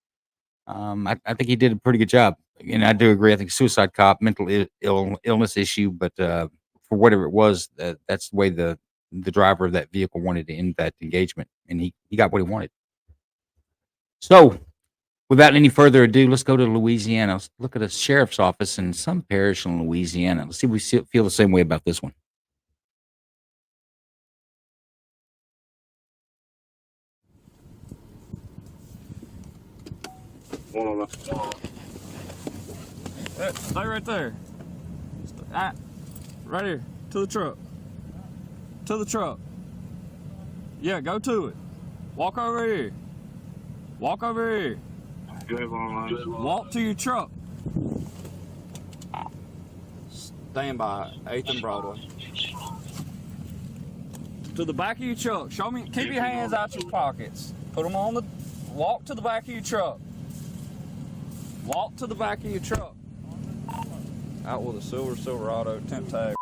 I think he did a pretty good job. And I do agree. I think suicide cop, mental illness issue, but for whatever it was, that's the way the driver of that vehicle wanted to end that engagement, and he got what he wanted. So, without any further ado, let's go to Louisiana. Let's look at a sheriff's office in some parish in Louisiana. Let's see if we feel the same way about this one. Stay right there. Right here. To the truck. To the truck. Yeah, go to it. Walk over here. Walk over here. Walk to your truck. Stand by 8th and Broadway. To the back of your truck. Show me. Keep your hands out your pockets. Put them on the. Walk to the back of your truck. Walk to the back of your truck. Out with a Silverado temp tag.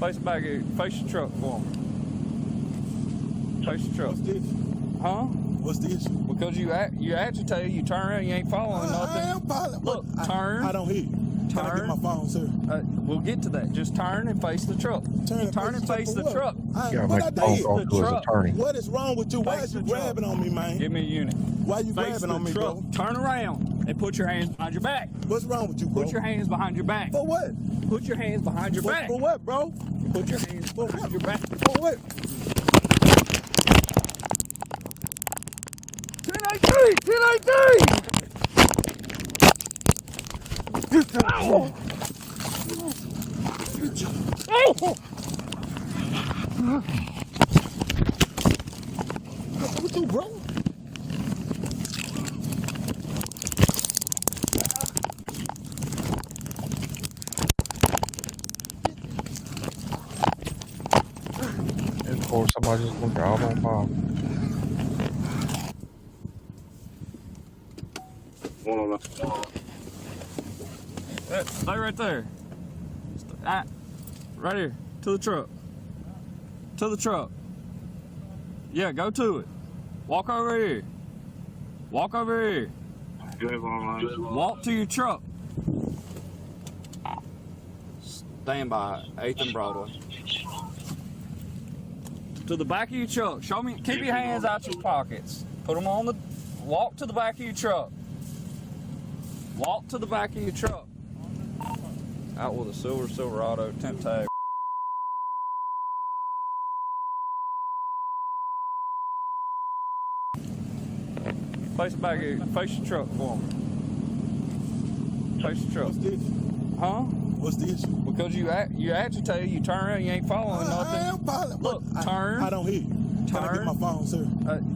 Face back here. Face your truck for me. Face your truck. What's this? Huh? What's this? Because you agitated, you turn around, you ain't following nothing. I am following. Look, turn. I don't hear you. Can I get my phone, sir? We'll get to that. Just turn and face the truck. Turn and face the truck. Gotta make a phone call to his attorney. What is wrong with you? Why is you grabbing on me, man? Give me a unit. Why you Face grabbing on me, truck. bro? Turn around. and put your hands behind your back. What's wrong with you, bro? Put your hands behind your back. For what? Put your hands behind your back. For what, bro? Put your hands behind your back. For what? 10-18! 10-18! Oh! What's with you, bro? And of course, somebody's just gonna drive on by. Stay right there. Right here. To the truck. To the truck. Yeah, go to it. Walk over here. Walk over here. Walk to your truck. Stand by 8th and Broadway. To the back of your truck. Show me. Keep your hands out your pockets. Put them on the. Walk to the back of your truck. Walk to the back of your truck. Out with a Silverado, temp tag. Face the back of your, face your truck for me. Face your truck. What's the issue? Huh? What's the issue? Because you agitate, you turn around, you ain't following nothing. I am following. Look, turn. I don't hear you. Can I get Turn. my phone, sir?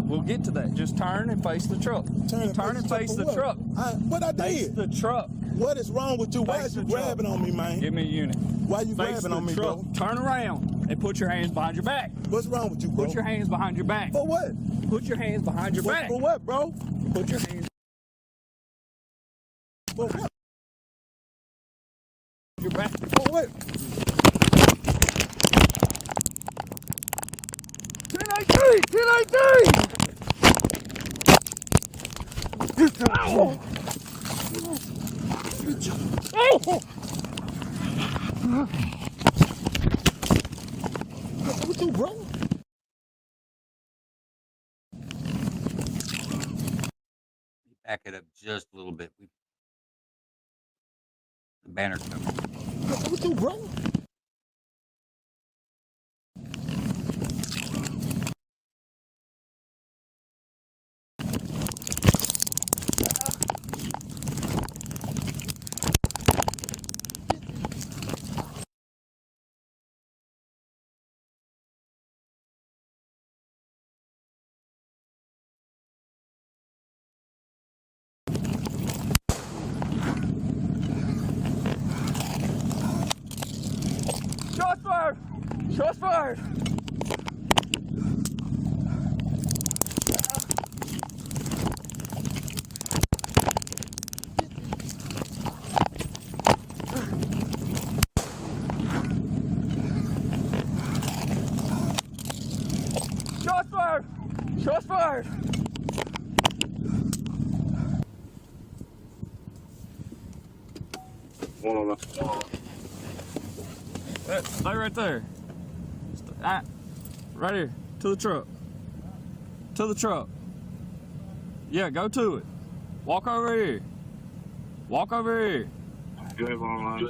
We'll get to that. Just turn and face the truck. Turn and face the truck. What I Face did? the truck. What is wrong with you? Why Face is you the truck. grabbing on me, man? Give me a unit. Why you Face grabbing the on me, truck. bro? Turn around and put your hands behind your back. What's wrong with you, bro? Put your hands behind your back. For what? Put your hands behind your back. For what, bro? Put your hands For what? behind your back. For what? 10-18! 10-18! Oh! Oh! What's you, bro? Back it up just a little bit. The banner's coming. What's you, bro? Shots fired! Shots fired! Shots fired! Shots fired! Stay right there. Right here. To the truck. To the truck. Yeah, go to it. Walk over here. Walk over here.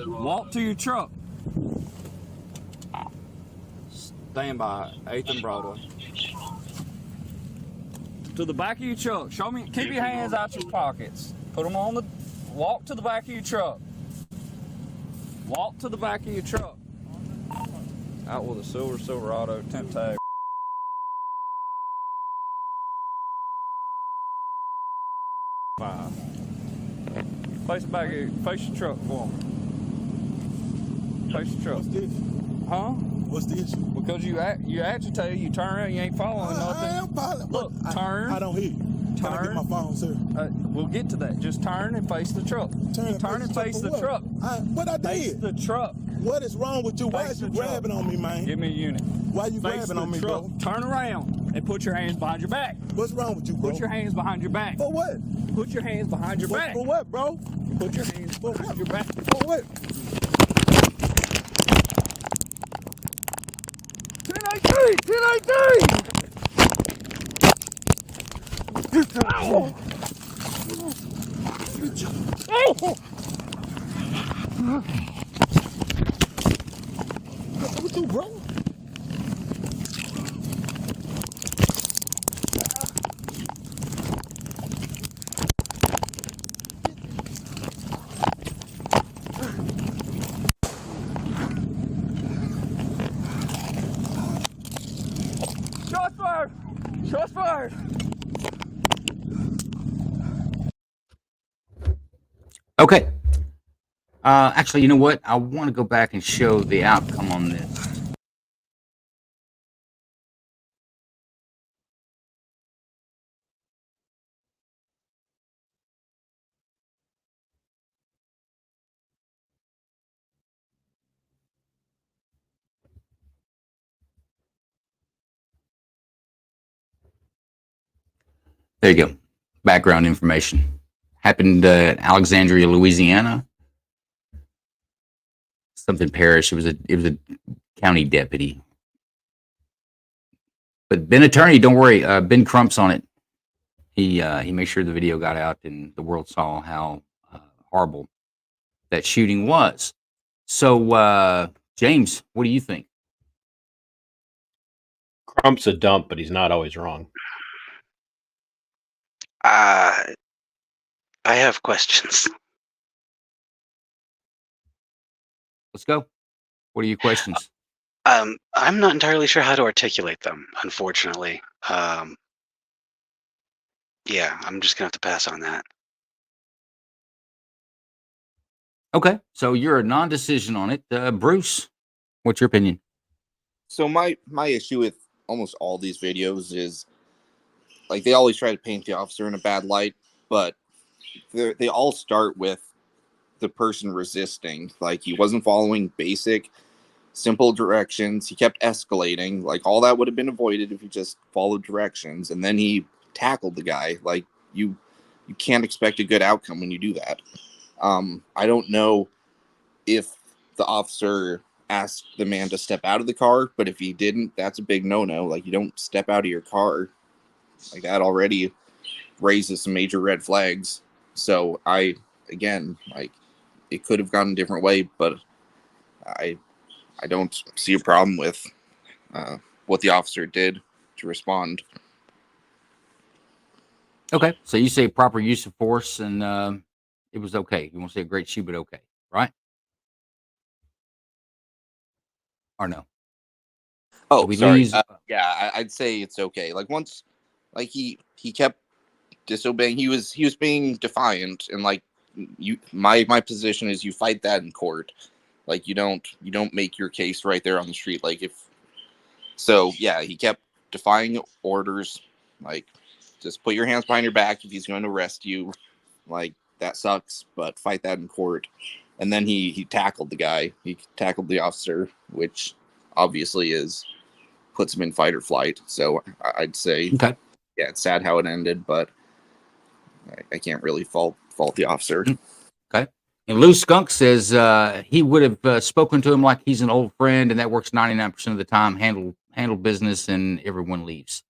Walk to your truck. Stand by 8th and Broadway. To the back of your truck. Show me. Keep your hands out your pockets. Put them on the. Walk to the back of your truck. Walk to the back of your truck. Out with a Silverado, temp tag. Face the back of your, face your truck for me. Face your truck. What's the issue? Huh? What's the issue? Because you agitate, you turn around, you ain't following nothing. I am following. Look, turn. I don't hear you. Can I get my phone, sir? We'll get to that. Just turn and face the truck. Turn and face the truck. What I Face did? the truck. What is wrong with you? Why Face is you the truck. grabbing on me, man? Give me a unit. Why you Face grabbing the on me, truck. bro? Turn around and put your hands behind your back. What's wrong with you, bro? Put your hands behind your back. For what? Put your hands behind your back. For what, bro? Put your hands behind your back. For what? 10-18! 10-18! Oh! What you, bro? Shots fired! Shots fired! Okay. Actually, you know what? I want to go back and show the outcome on this. There you go. Background information. Happened at Alexandria, Louisiana. Something parish. It was a county deputy. But Ben Attorney, don't worry. Ben Crump's on it. He made sure the video got out and the world saw how horrible that shooting was. So, James, what do you think? Crump's a dump, but he's not always wrong. I have questions. Let's go. What are your questions? I'm not entirely sure how to articulate them, unfortunately. Yeah, I'm just gonna have to pass on that. Okay, so you're a non-decision on it. Bruce, what's your opinion? So my issue with almost all these videos is like they always try to paint the officer in a bad light, but they all start with the person resisting. Like he wasn't following basic, simple directions. He kept escalating. Like all that would have been avoided if he just followed directions. And then he tackled the guy. Like you can't expect a good outcome when you do that. I don't know if the officer asked the man to step out of the car, but if he didn't, that's a big no-no. Like you don't step out of your car. Like that already raises some major red flags. So again, like it could have gone a different way, but I don't see a problem with what the officer did to respond. Okay, so you say proper use of force and it was okay. You won't say a great shoe, but okay, right? Or no? Oh, we sorry. lose? Yeah, I'd say it's okay. Like once, like he kept disobeying. He was being defiant, and like my position is you fight that in court. Like you don't make your case right there on the street. Like yeah, he kept defying orders. Like just put your hands behind your back if he's going to arrest you. Like that sucks, but fight that in court. And then he tackled the guy. He tackled the officer, which obviously puts him in fight or flight. So I'd say, okay. Yeah, it's sad how it ended, but I can't really fault the officer. Okay. And Lou Skunk says he would have spoken to him like he's an old friend, and that works 99% of the time. Handle business, and everyone leaves.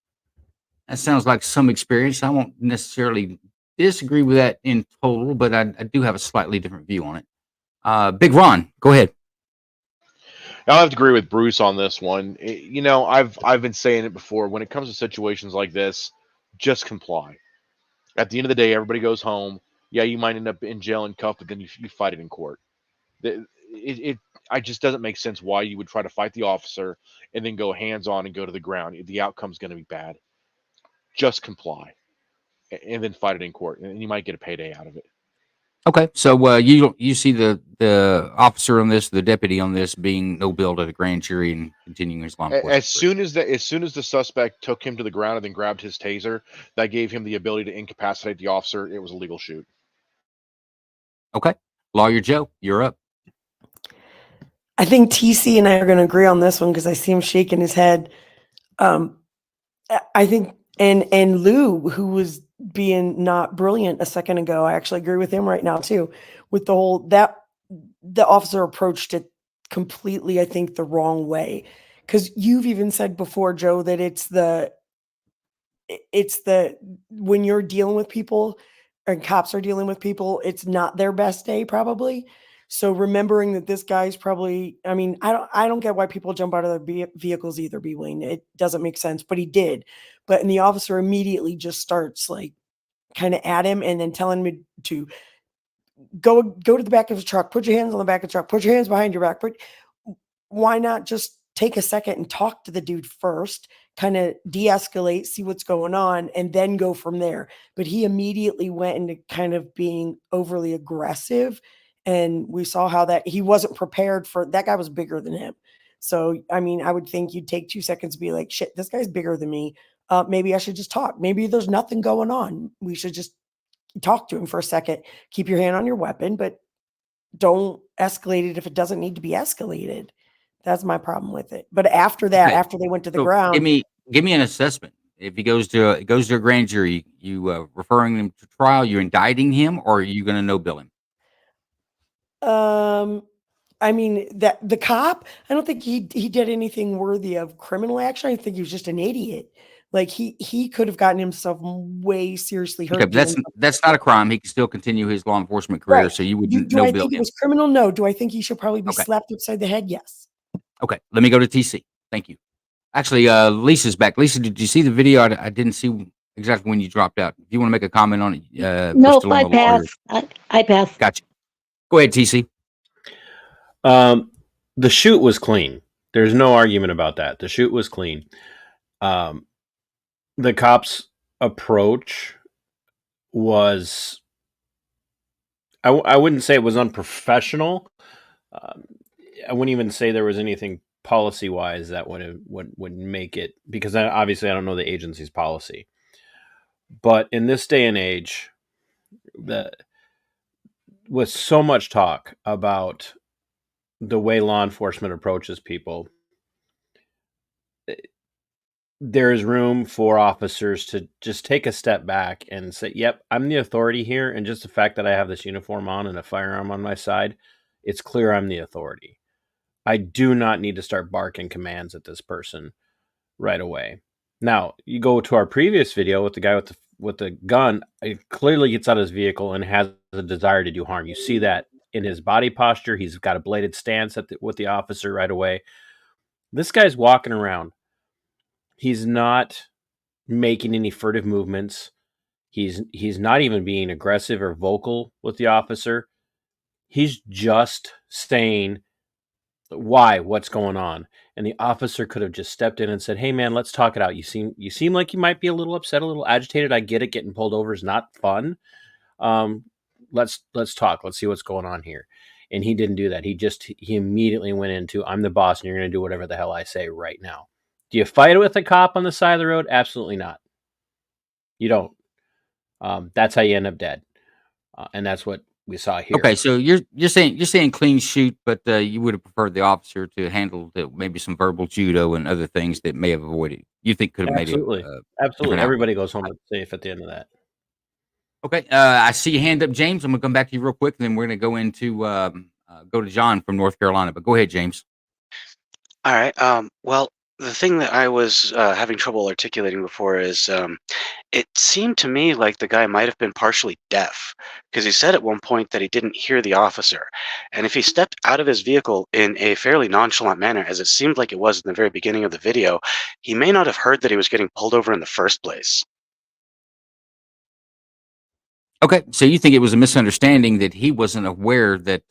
That sounds like some experience. I won't necessarily disagree with that in total, but I do have a slightly different view on it. Big Ron, go ahead. I'll have to agree with Bruce on this one. I've been saying it before. When it comes to situations like this, just comply. At the end of the day, everybody goes home. Yeah, you might end up in jail and cuffed, but then you fight it in court. It just doesn't make sense why you would try to fight the officer and then go hands on and go to the ground. The outcome's going to be bad. Just comply, and then fight it in court, and you might get a payday out of it. Okay, so you see the officer on this, the deputy on this, being no bill to the grand jury and continuing his law enforcement. As soon as the suspect took him to the ground and then grabbed his taser, that gave him the ability to incapacitate the officer. It was a legal shoot. Okay, Lawyer Joe, you're up. I think TC and I are going to agree on this one because I see him shaking his head. I think, and Lou, who was being not brilliant a second ago, I actually agree with him right now too. With the whole the officer approached it completely, I think, the wrong way. Because you've even said before, Joe, that it's the when you're dealing with people, and cops are dealing with people, it's not their best day probably. So remembering that this guy's probably, I mean, I don't get why people jump out of their vehicles either, B Wayne. It doesn't make sense, but he did. But and the officer immediately just starts like kind of at him and then telling him to go to the back of the truck, put your hands on the back of the truck, put your hands behind your back. But why not just take a second and talk to the dude first, kind of de-escalate, see what's going on, and then go from there? But he immediately went into kind of being overly aggressive. And we saw how that he wasn't prepared for that. Guy was bigger than him. So, I mean, I would think you'd take 2 seconds to be like, shit, this guy's bigger than me. Maybe I should just talk. Maybe there's nothing going on. We should just talk to him for a second. Keep your hand on your weapon, but don't escalate it if it doesn't need to be escalated. That's my problem with it. But after that, Okay. after they went to the So ground, give me an assessment. If he goes to a grand jury, you referring him to trial, you indicting him, or are you going to no bill him? I mean that the cop, I don't think he did anything worthy of criminal action. I think he was just an idiot. Like he could have gotten himself way seriously Okay, hurt but doing that's not a crime. He can still continue his law enforcement right. career, so you would Do no I bill think it him. was criminal? No. Do I think he should probably be Okay. slapped upside the head? Yes. Okay, let me go to TC. Thank you. Actually, Lisa's back. Lisa, did you see the video? I didn't see exactly when you dropped out. If you want to make a comment on it, we're Nope, still on I the law here. pass. I pass. Gotcha. Go ahead, TC. The shoot was clean. There's no argument about that. The shoot was clean. The cops' approach was, I wouldn't say it was unprofessional. I wouldn't even say there was anything policy wise that would make it, because obviously I don't know the agency's policy. But in this day and age, with so much talk about the way law enforcement approaches people, there is room for officers to just take a step back and say, yep, I'm the authority here. And just the fact that I have this uniform on and a firearm on my side, it's clear I'm the authority. I do not need to start barking commands at this person right away. Now, you go to our previous video with the guy with the gun, he clearly gets out of his vehicle and has a desire to do harm. You see that in his body posture. He's got a bladed stance with the officer right away. This guy's walking around. He's not making any furtive movements. He's not even being aggressive or vocal with the officer. He's just saying, why, what's going on? And the officer could have just stepped in and said, hey man, let's talk it out. You seem like you might be a little upset, a little agitated. I get it. Getting pulled over is not fun. Let's talk. Let's see what's going on here. And he didn't do that. He immediately went into, I'm the boss and you're going to do whatever the hell I say right now. Do you fight with a cop on the side of the road? Absolutely not. You don't. That's how you end up dead. And that's what we saw here. Okay, so you're saying clean shoot, but you would have preferred the officer to handle maybe some verbal judo and other things that may have avoided. You think could have made it Absolutely. different Everybody outcome. goes home safe at the end of that. Okay, I see your hand up, James. I'm gonna come back to you real quick, and then we're gonna go into go to John from North Carolina. But go ahead, James. All right. Well, the thing that I was having trouble articulating before is it seemed to me like the guy might have been partially deaf, because he said at one point that he didn't hear the officer. And if he stepped out of his vehicle in a fairly nonchalant manner, as it seemed like it was in the very beginning of the video, he may not have heard that he was getting pulled over in the first place. Okay, so you think it was a misunderstanding that he wasn't aware that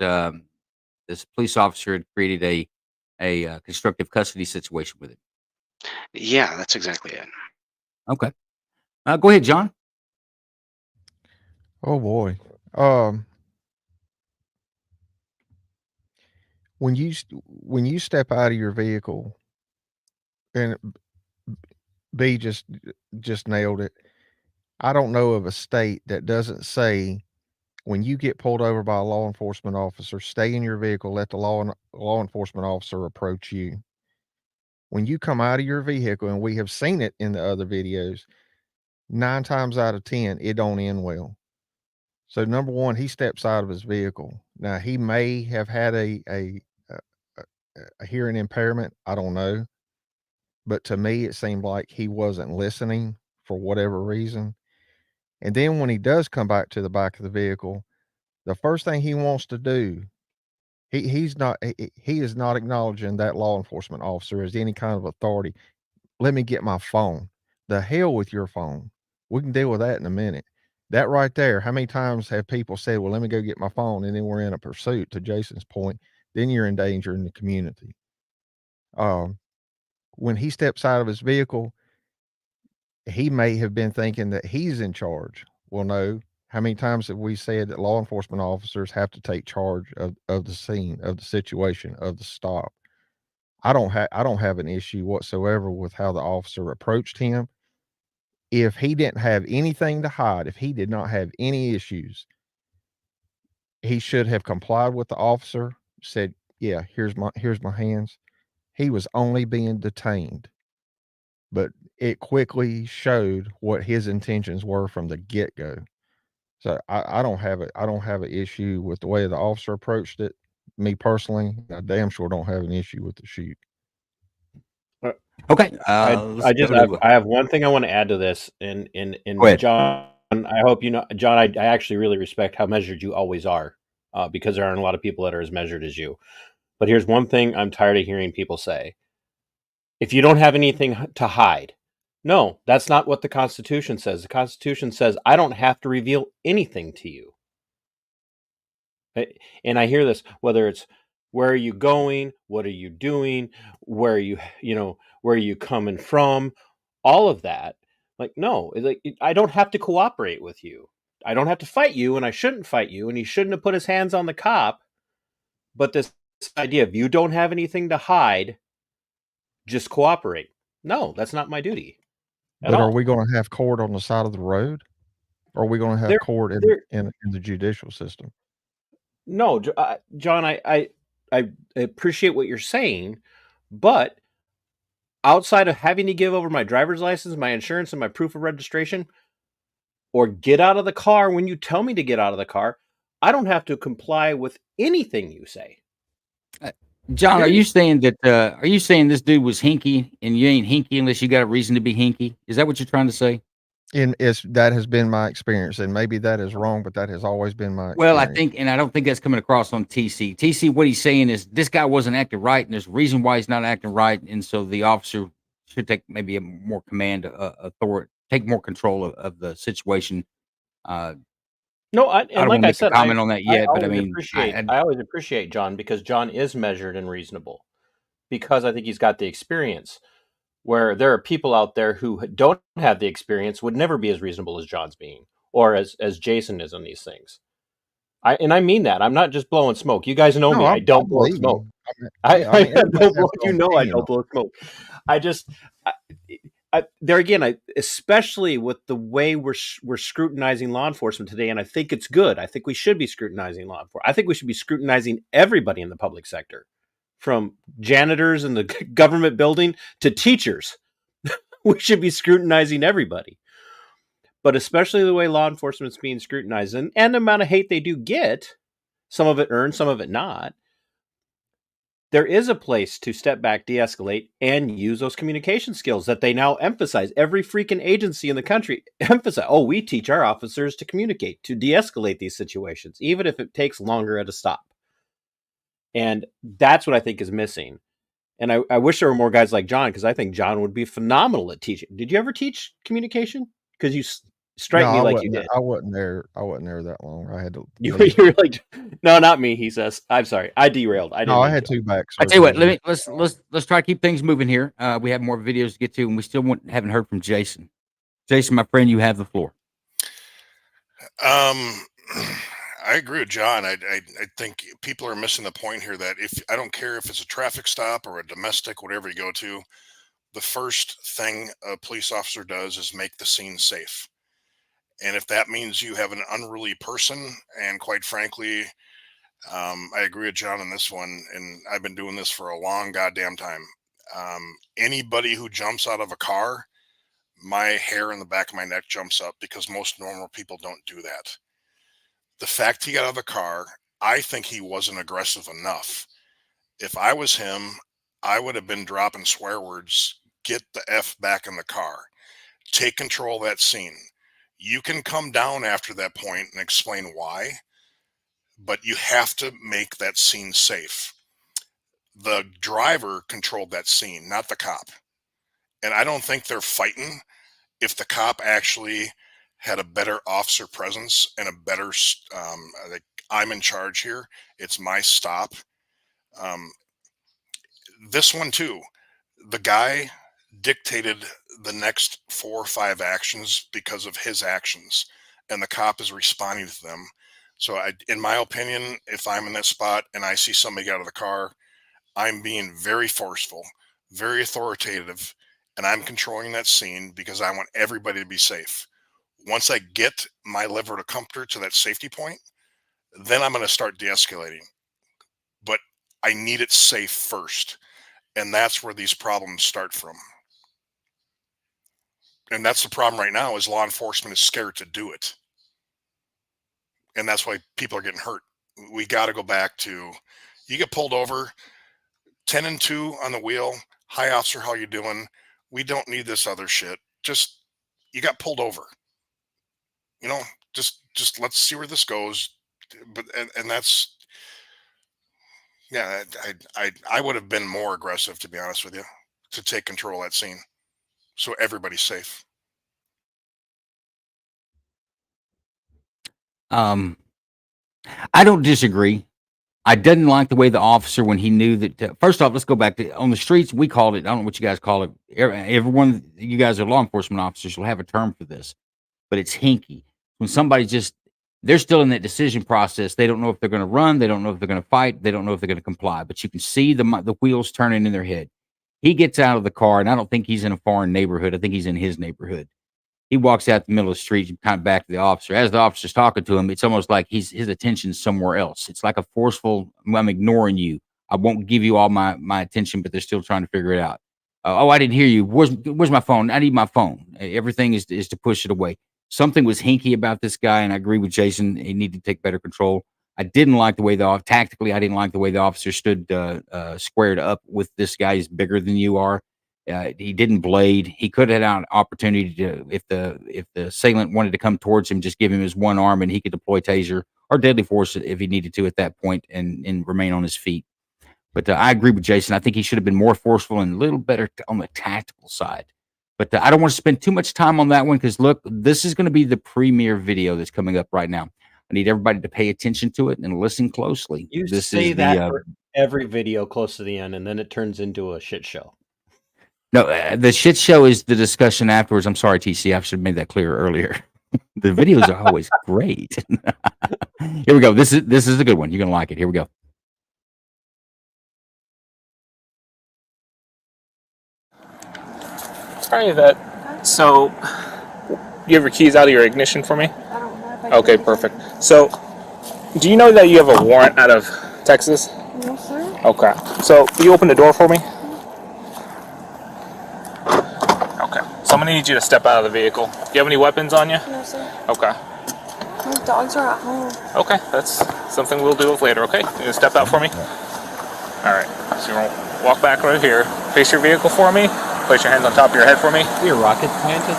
this police officer had created a constructive custody situation with him. Yeah, that's exactly it. Okay, go ahead, John. Oh boy. When you step out of your vehicle, and B just nailed it. I don't know of a state that doesn't say when you get pulled over by a law enforcement officer, stay in your vehicle, let the law enforcement officer approach you. When you come out of your vehicle, and we have seen it in the other videos, 9 times out of 10, it don't end well. So number one, he steps out of his vehicle. Now he may have had a hearing impairment. I don't know. But to me, it seemed like he wasn't listening for whatever reason. And then when he does come back to the back of the vehicle, the first thing he wants to do, he is not acknowledging that law enforcement officer as any kind of authority. Let me get my phone. The hell with your phone. We can deal with that in a minute. That right there, how many times have people said, well, let me go get my phone, and then we're in a pursuit, to Jason's point, then you're endangering the community. When he steps out of his vehicle, he may have been thinking that he's in charge. Well, no. How many times have we said that law enforcement officers have to take charge of the scene, of the situation, of the stop? I don't have an issue whatsoever with how the officer approached him. If he didn't have anything to hide, if he did not have any issues, he should have complied with the officer, said, "Yeah, here's my hands." He was only being detained, but it quickly showed what his intentions were from the get-go. So I don't have an issue with the way the officer approached it. Me personally, I damn sure don't have an issue with the shoot. Okay. I Let's just go to. I have one thing I want to add to this, and Go ahead. John, I hope you know, John, I actually really respect how measured you always are, because there aren't a lot of people that are as measured as you. But here's one thing I'm tired of hearing people say: if you don't have anything to hide, no, that's not what the Constitution says. The Constitution says I don't have to reveal anything to you. And I hear this, whether it's where are you going, what are you doing, where are you, where are you coming from, all of that. Like, no, it's like I don't have to cooperate with you. I don't have to fight you, and I shouldn't fight you, and he shouldn't have put his hands on the cop. But this idea of you don't have anything to hide, just cooperate. No, that's not my duty at But are all. we gonna have court on the side of the road? Or are we gonna have There, court there. in the judicial system? No, John, I appreciate what you're saying, but outside of having to give over my driver's license, my insurance, and my proof of registration, or get out of the car when you tell me to get out of the car, I don't have to comply with anything you say. John, Period. are you saying this dude was hinky and you ain't hinky unless you got a reason to be hinky? Is that what you're trying to say? And that has been my experience, and maybe that is wrong, but that has always been my Well, experience. I don't think that's coming across on TC. TC, what he's saying is this guy wasn't acting right, and there's a reason why he's not acting right, and so the officer should take maybe a more command authority, take more control of the situation. No, I and don't like want to I make a said, comment on that yet, but I mean, I always appreciate John, because John is measured and reasonable, because I think he's got the experience. Where there are people out there who don't have the experience, would never be as reasonable as John's being, or as Jason is on these things. I mean that. I'm not just blowing smoke. You guys know No, me. I I don't blow believe smoke. you. Yeah, I mean, everybody Don't has blow. their You own know I opinion don't on blow smoke. I just, there again, especially with the way we're scrutinizing law enforcement today, and I think it's good. I think we should be scrutinizing law enforcement. I think we should be scrutinizing everybody in the public sector, from janitors in the government building to teachers. We should be scrutinizing everybody. But especially the way law enforcement is being scrutinized, and the amount of hate they do get, some of it earned, some of it not. There is a place to step back, de-escalate, and use those communication skills that they now emphasize. Every freaking agency in the country emphasize, oh, we teach our officers to communicate, to de-escalate these situations, even if it takes longer at a stop. And that's what I think is missing. And I wish there were more guys like John, because I think John would be phenomenal at teaching. Did you ever teach communication? Because you No, strike me like you did. I wasn't there. I wasn't there that long. I had to You leave. were like, no, not me. He says, I'm sorry, I derailed. I didn't No, I mean had to. 2 back I tell you what, surgeries. let's try to keep things moving here. We have more videos to get to, and we still haven't heard from Jason. Jason, my friend, you have the floor. I agree with John. I think people are missing the point here that if I don't care if it's a traffic stop or a domestic, whatever you go to, the first thing a police officer does is make the scene safe. And if that means you have an unruly person, and quite frankly, I agree with John on this one, and I've been doing this for a long goddamn time. Anybody who jumps out of a car, my hair in the back of my neck jumps up, because most normal people don't do that. The fact he got out of the car, I think he wasn't aggressive enough. If I was him, I would have been dropping swear words. Get the F back in the car. Take control of that scene. You can come down after that point and explain why, but you have to make that scene safe. The driver controlled that scene, not the cop. And I don't think they're fighting if the cop actually had a better officer presence and a better, like, I'm in charge here. It's my stop. This one too, the guy dictated the next 4 or 5 actions because of his actions, and the cop is responding to them. So in my opinion, if I'm in that spot and I see somebody get out of the car, I'm being very forceful, very authoritative, and I'm controlling that scene because I want everybody to be safe. Once I get my level of comfort to that safety point, then I'm going to start de-escalating. But I need it safe first. And that's where these problems start from. And that's the problem right now is law enforcement is scared to do it. And that's why people are getting hurt. We got to go back to, you get pulled over, 10 and 2 on the wheel. Hi, officer, how you doing? We don't need this other shit. Just, you got pulled over. You know, just let's see where this goes. But, and that's, yeah, I would have been more aggressive, to be honest with you, to take control of that scene. So everybody's safe. I don't disagree. I didn't like the way the officer, when he knew that, first off, let's go back to on the streets. We called it, I don't know what you guys call it. Everyone, you guys are law enforcement officers, will have a term for this, but it's hinky. When somebody just, they're still in that decision process. They don't know if they're going to run. They don't know if they're going to fight. They don't know if they're going to comply, but you can see the wheels turning in their head. He gets out of the car, and I don't think he's in a foreign neighborhood. I think he's in his neighborhood. He walks out the middle of the street and kind of back to the officer. As the officer's talking to him, it's almost like his attention's somewhere else. It's like a forceful, I'm ignoring you. I won't give you all my attention, but they're still trying to figure it out. Oh, I didn't hear you. Where's my phone? I need my phone. Everything is to push it away. Something was hinky about this guy, and I agree with Jason. He needed to take better control. I didn't like the way tactically, I didn't like the way the officer stood squared up with this guy. He's bigger than you are. He didn't blade. He could have had an opportunity to, if the assailant wanted to come towards him, just give him his one arm and he could deploy taser or deadly force if he needed to at that point and remain on his feet. But I agree with Jason. I think he should have been more forceful and a little better on the tactical side. But I don't want to spend too much time on that one because, look, this is going to be the premiere video that's coming up right now. I need everybody to pay attention to it and listen closely. You this say is that for every video close to the end, and then it turns into a shit show. No, the shit show is the discussion afterwards. I'm sorry, TC. I should have made that clear earlier. The videos are always great. Here we go. This is a good one. You're going to like it. Here we go. Sorry that. So, you have your keys out of your ignition for me? I don't know. Okay, perfect. So, do you know that you have a warrant out of Texas? No, sir. Okay. So, will you open the door for me? Okay. So, I'm going to need you to step out of the vehicle. Do you have any weapons on you? No, sir. Okay. My dogs are at home. Okay, that's something we'll deal with later, okay? You gonna step out for me? Alright, so you're gonna walk back right here. Face your vehicle for me. Place your hands on top of your head for me. Your rocket planted?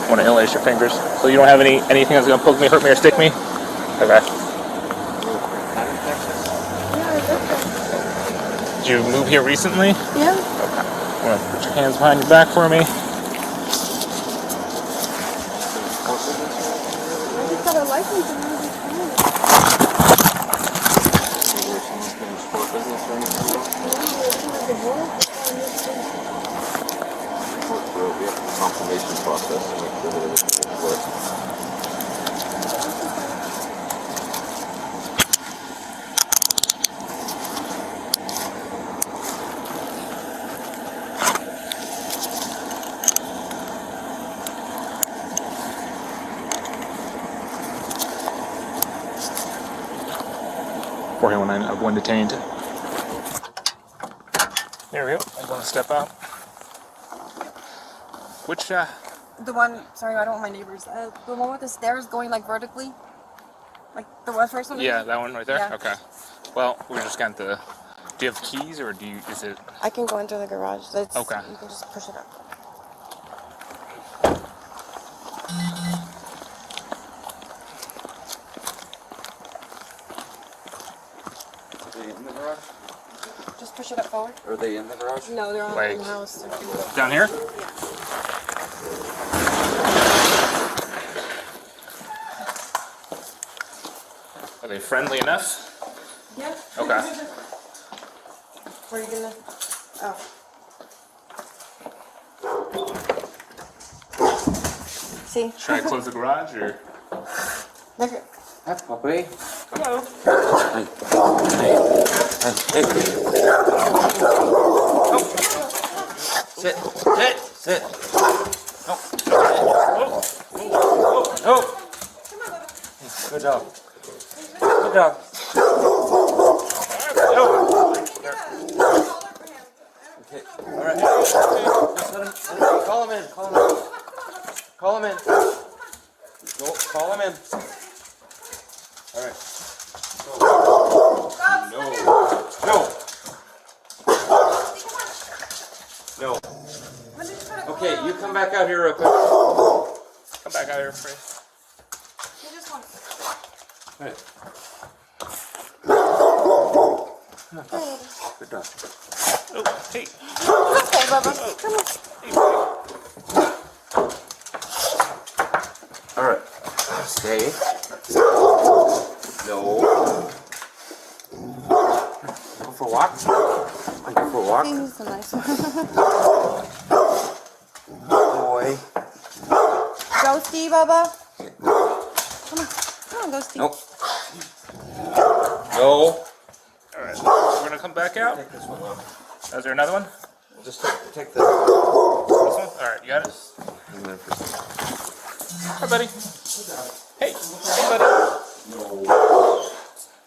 Want to interlace your fingers. So you don't have anything that's gonna poke me, hurt me, or stick me? Okay. Did you move here recently? Yeah. Okay. Want to put your hands behind your back for me? I just got a license and I just confirmation process to make sure that everything works. I have one detained. There we go. I'm going to step out. Which, The one, sorry, I don't want my neighbors. The one with the stairs going like vertically? Like the first one? Yeah, that one right there? Yeah. Okay. Well, we're just got the, do you have keys or is it? I can go into the garage. Okay. You can just push it up. Are they in the garage? Just push it up forward. Are they in the garage? No, they're on Like, in the house. down here? Yeah. Are they friendly enough? Yeah. Okay. Where are you gonna? Oh. See? Should I close the garage or? Okay. Hi, puppy. Hello. Hey. Hey. Oh. Sit. Sit. Oh. Oh. Good dog. Good dog. Okay. All right. Just let him. Call him in. Call him in. Call him in. Go. Call him in. All right. No. No. No. Okay, you come back out here real quick. Come back out here, Free. You just want. Hey. Good dog. Oh, hey. Okay, Bubba. Come on. All right. Stay. No. Go for a walk. Go for a walk. He's a nice one. Boy. Ghosty, Bubba. Come on. Come on, Ghosty. Nope. No. All right. We're gonna come back out. Take this one off. Is there another one? Just take This the. one? All right. You got it. Hi, buddy. Hey. Hey, buddy. No.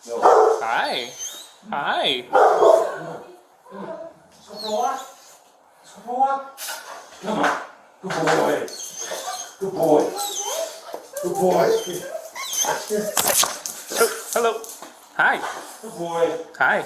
No. Hi. Hi. Let's go for a walk. Let's go for a walk. Come on. Good boy. Good boy. Good boy. Oh, hello. Hi. Good boy. Hi.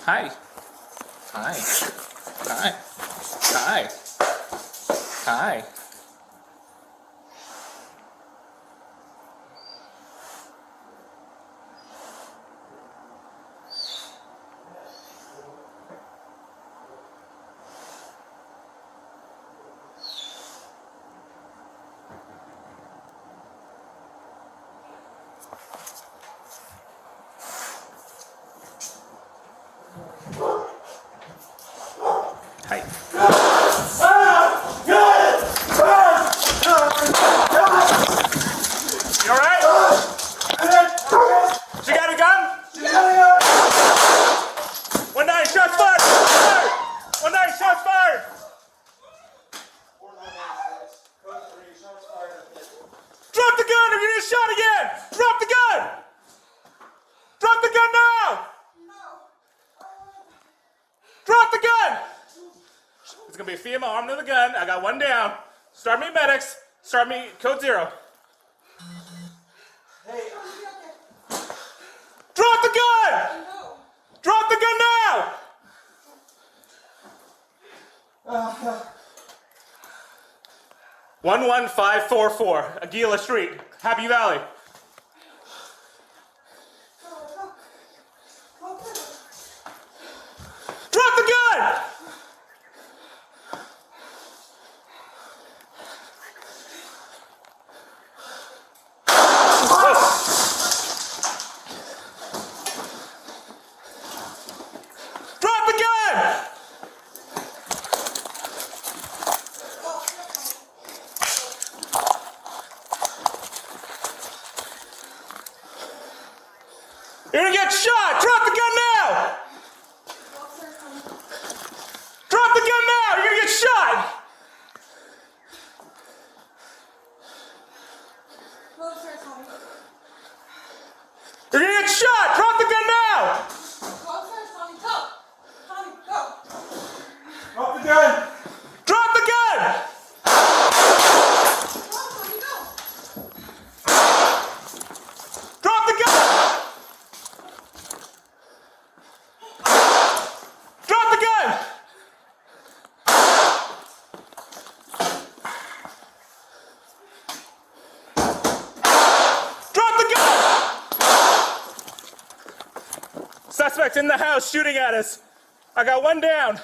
Hi. Hi. Hi. Hi. Hi. Hi. You alright? She got a gun? One nine, shots fired! One nine, shots fired! Drop the gun or you're gonna get shot again! Drop the gun! Drop the gun now! Drop the gun! It's gonna be a female armed with a gun. I got one down. Start me medics. Start me code 0. Drop the gun! Drop the gun now! 11544 Aguila Street, Happy Valley. Drop the gun! Drop the gun! You're gonna get shot! Drop the gun now! Drop the gun now! You're gonna get shot! suspects in the house shooting at us. I got one down.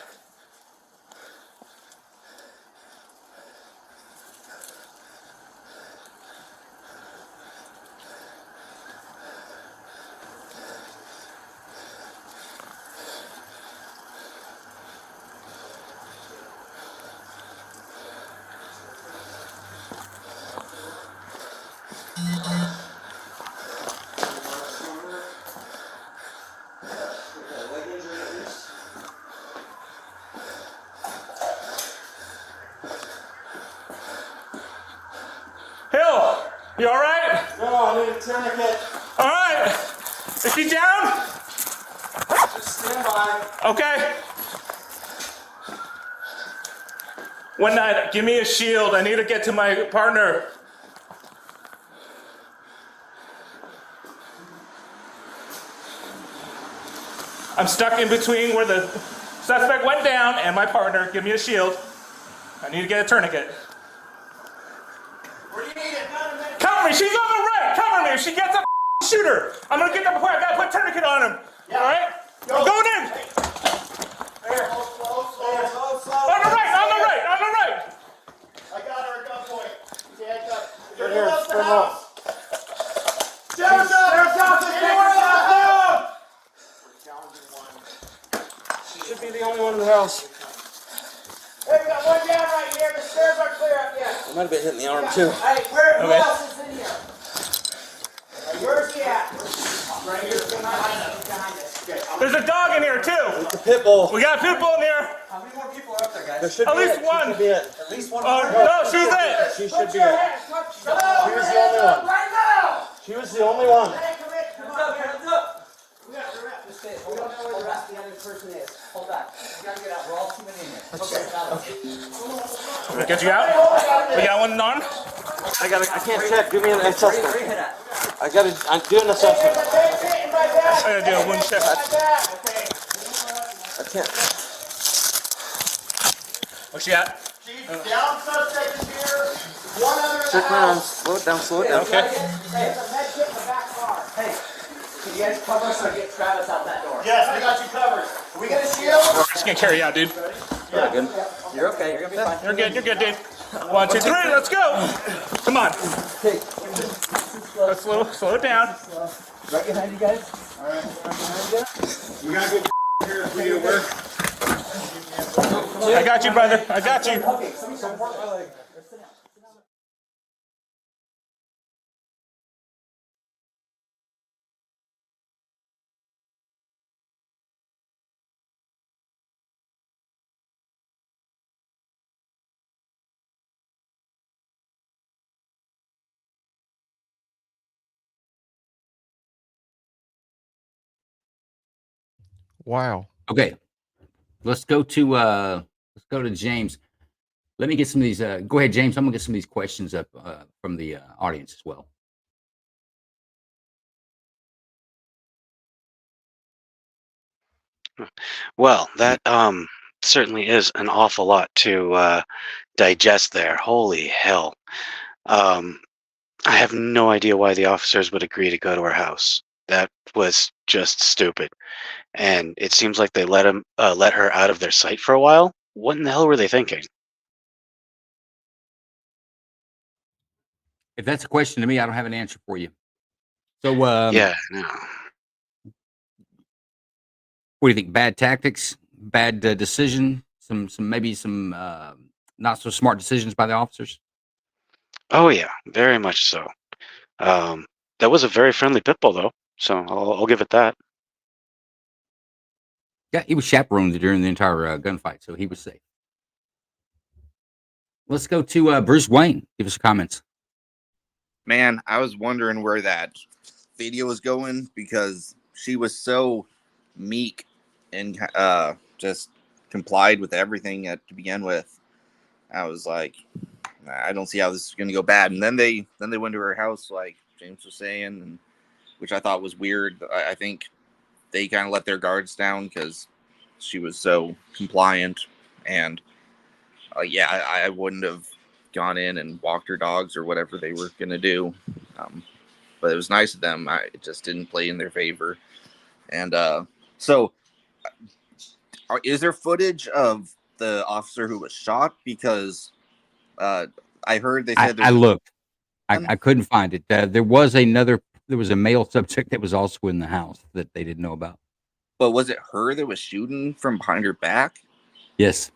Hill, you all right? No, I need a tourniquet. All right. Is she down? Just stand by. Okay. One night, give me a shield. I need to get to my partner. I'm stuck in between where the suspect went down and my partner. Give me a shield. I need to get a tourniquet. Where do you need it? Cover me. She's on the right. Cover me. If she gets up, shoot her. I'm gonna get the point. I gotta put a tourniquet on him. Yeah. All right. I'm going in. There, hold slow. On the right. On the right. On the right. I got her at gunpoint. Okay, I got her. Right here. The house. Sheriff's office, anywhere else down! She should be the only one in the house. Hey, we got one down right here. The stairs are clear up yet. I might have been hitting the arm too. Hey, who else is in here? Where's he at? Right here. Behind us. Okay, There's a dog in here too. It's a pit bull. We got a pit bull in here. how many more people are up there, guys? There should At be least it. one. She should be it. At least one. No, she's it. She Put should be your it. hands. Come on, She was the only one. right now. She was the only one. Hey, come in. Come on, hands up. We got the rest. Just stay. We don't know where the rest of the other person is. Hold back. We gotta get out. We're all too many in here. Okay. We get you out. We got one on. I can't check. Do me an assessment. I'm doing an assessment. I gotta do a wound check. I can't. Where's she at? Chief, down suspect is here. One other in the Check my arm. house. Slow it down. Slow it down. Okay. Hey, it's a med kit in the back car. Hey, can you guys cover us or get Travis out that door? Yes, I got you covered. Are we gonna shield? We're just gonna carry you out, dude. Yeah, good. You're okay. You're gonna be fine. You're good. You're good, dude. 1, 2, 3. Let's go. Come on. Okay. Let's slow it down. Right behind you guys. All right. Right behind you. We got good here for you to work. I got you, brother. I got you. Okay, somebody support my leg. Sit down. Wow. Okay. Let's go to James. Let me get some of these. Go ahead, James. I'm gonna get some of these questions up from the audience as well. Well, that certainly is an awful lot to digest there. Holy hell. I have no idea why the officers would agree to go to her house. That was just stupid. And it seems like they let her out of their sight for a while. What in the hell were they thinking? If that's a question to me, I don't have an answer for you. So, Yeah, no. what do you think? Bad tactics, bad decision, maybe some not so smart decisions by the officers. Oh yeah, very much so. That was a very friendly pit bull, though. So I'll give it that. Yeah, he was chaperoned during the entire gunfight, so he was safe. Let's go to Bruce Wayne. Give us comments. Man, I was wondering where that video was going because she was so meek and just complied with everything to begin with. I was like, I don't see how this is going to go bad. And then they went to her house, like James was saying, and, which I thought was weird. I think they kind of let their guards down because she was so compliant. And yeah, I wouldn't have gone in and walked her dogs or whatever they were going to do. But it was nice of them. It just didn't play in their favor. And So, is there footage of the officer who was shot? Because I heard they said I looked. one? I couldn't find it. There was a male subject that was also in the house that they didn't know about. But was it her that was shooting from behind her back? Yes,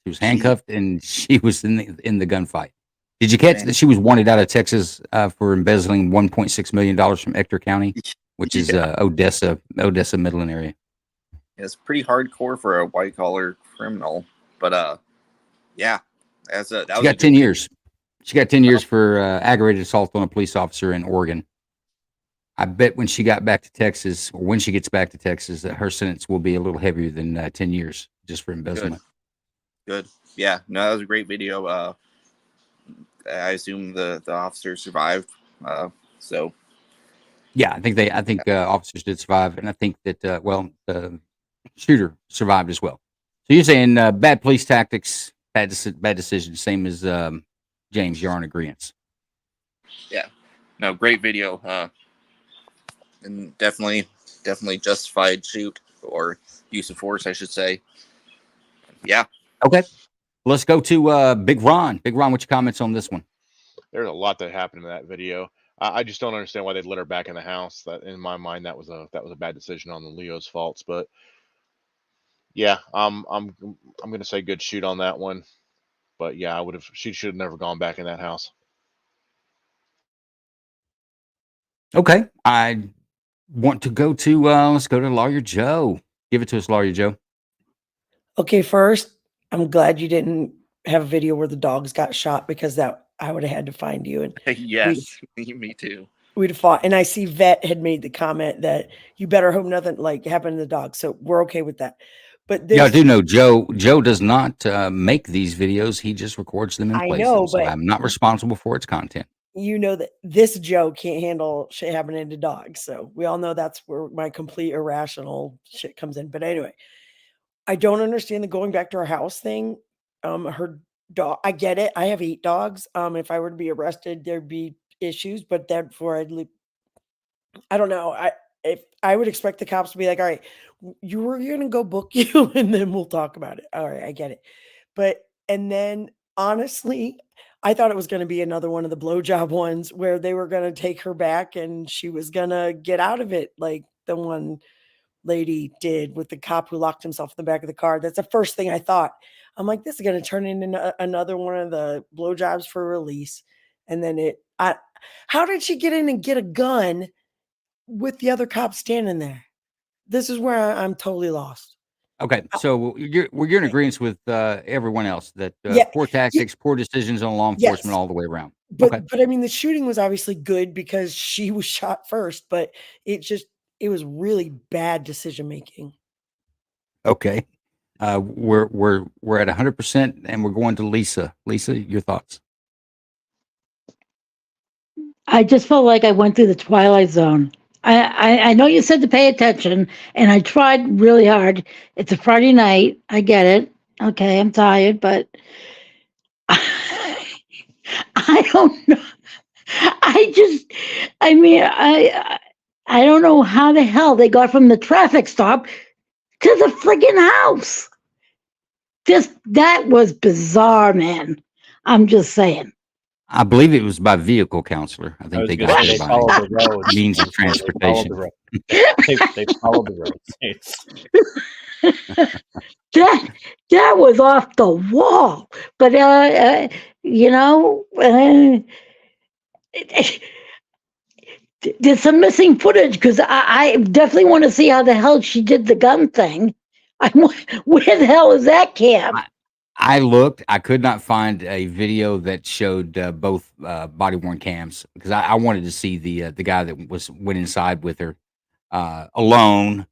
she was handcuffed and she was in the gunfight. Did you catch that she was wanted out of Texas for embezzling $1.6 million from Ector County, which is Odessa, Midland area? It's pretty hardcore for a white collar criminal, but yeah, that She got 10 years. She got 10 years for aggravated assault on a police officer in Oregon. I bet when she got back to Texas, or when she gets back to Texas, that her sentence will be a little heavier than 10 years just for embezzlement. Good. Yeah, no, that was a great video. I assume the officer survived. So yeah, I think officers did survive, and I think that the shooter survived as well. So you're saying bad police tactics, bad decision, same as James. You're on agreement. Yeah, no, great video, and definitely justified shoot or use of force, I should say. Yeah. Okay, let's go to Big Ron. Big Ron, what's your comments on this one? There's a lot that happened in that video. I just don't understand why they'd let her back in the house. That, in my mind, that was a bad decision on the Leo's faults. But yeah, I'm gonna say good shoot on that one. But yeah, she should have never gone back in that house. Okay, I want to go to let's go to Lawyer Joe. Give it to us, Lawyer Joe. Okay, first, I'm glad you didn't have a video where the dogs got shot, because that I would have had to find you. And yes, me too. We'd have fought. And I see Vet had made the comment that you better hope nothing like happened to the dog. So we're okay with that. But this, yeah, I do know Joe. Joe does not make these videos. He just records them and I plays know, them. So but I'm not responsible for its content. you know that this Joe can't handle shit happening to dogs. So we all know that's where my complete irrational shit comes in. But anyway, I don't understand the going back to her house thing. Her dog, I get it. I have 8 dogs. If I were to be arrested, there'd be issues, but therefore I'd leave. I don't know. If I would expect the cops to be like, all right, you were gonna go book you and then we'll talk about it. All right, I get it. But and then honestly, I thought it was gonna be another one of the blowjob ones where they were gonna take her back and she was gonna get out of it, like the one lady did with the cop who locked himself in the back of the car. That's the first thing I thought. I'm like, this is gonna turn into another one of the blowjobs for release. And then how did she get in and get a gun with the other cops standing there? This is where I'm totally lost. Okay, so you're in agreement with everyone else that Yeah, poor tactics, poor decisions on law yes. enforcement all the way around. But Okay, but I mean, the shooting was obviously good because she was shot first, but it was really bad decision making. okay. We're at 100%, and we're going to Lisa. Lisa, your thoughts? I just felt like I went through the Twilight Zone. I know you said to pay attention, and I tried really hard. It's a Friday night. I get it. Okay, I'm tired, but I don't know. I don't know how the hell they got from the traffic stop to the friggin' house. That was bizarre, man. I'm just saying. I believe it was by vehicle, counselor. I think they got there by followed the roads. means of transportation. They followed the roads. That was off the wall. But there's some missing footage because I definitely want to see how the hell she did the gun thing. Where the hell is that cam? I looked. I could not find a video that showed both body worn cams because I wanted to see the guy that went inside with her alone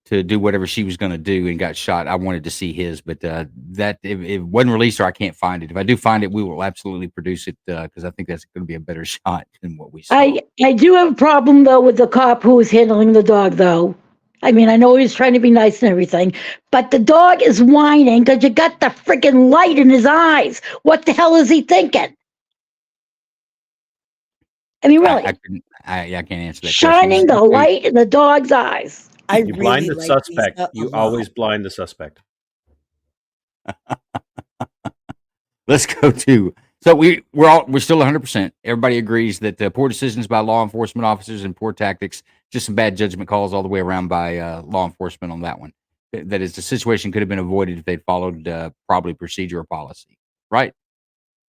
to do whatever she was going to do and got shot. I wanted to see his, but that if it wasn't released or I can't find it. If I do find it, we will absolutely produce it because I think that's going to be a better shot than what we saw. I do have a problem though with the cop who was handling the dog though. I mean, I know he was trying to be nice and everything, but the dog is whining because you got the freaking light in his eyes. What the hell is he thinking? I mean, really. I can't answer that Shining question. the light in the dog's eyes. I You blind really the like suspect. Lisa a You lot. always blind the suspect. Let's go to. So we're still 100%. Everybody agrees that poor decisions by law enforcement officers and poor tactics, just some bad judgment calls all the way around by law enforcement on that one. That is, the situation could have been avoided if they'd followed probably procedure or policy. Right?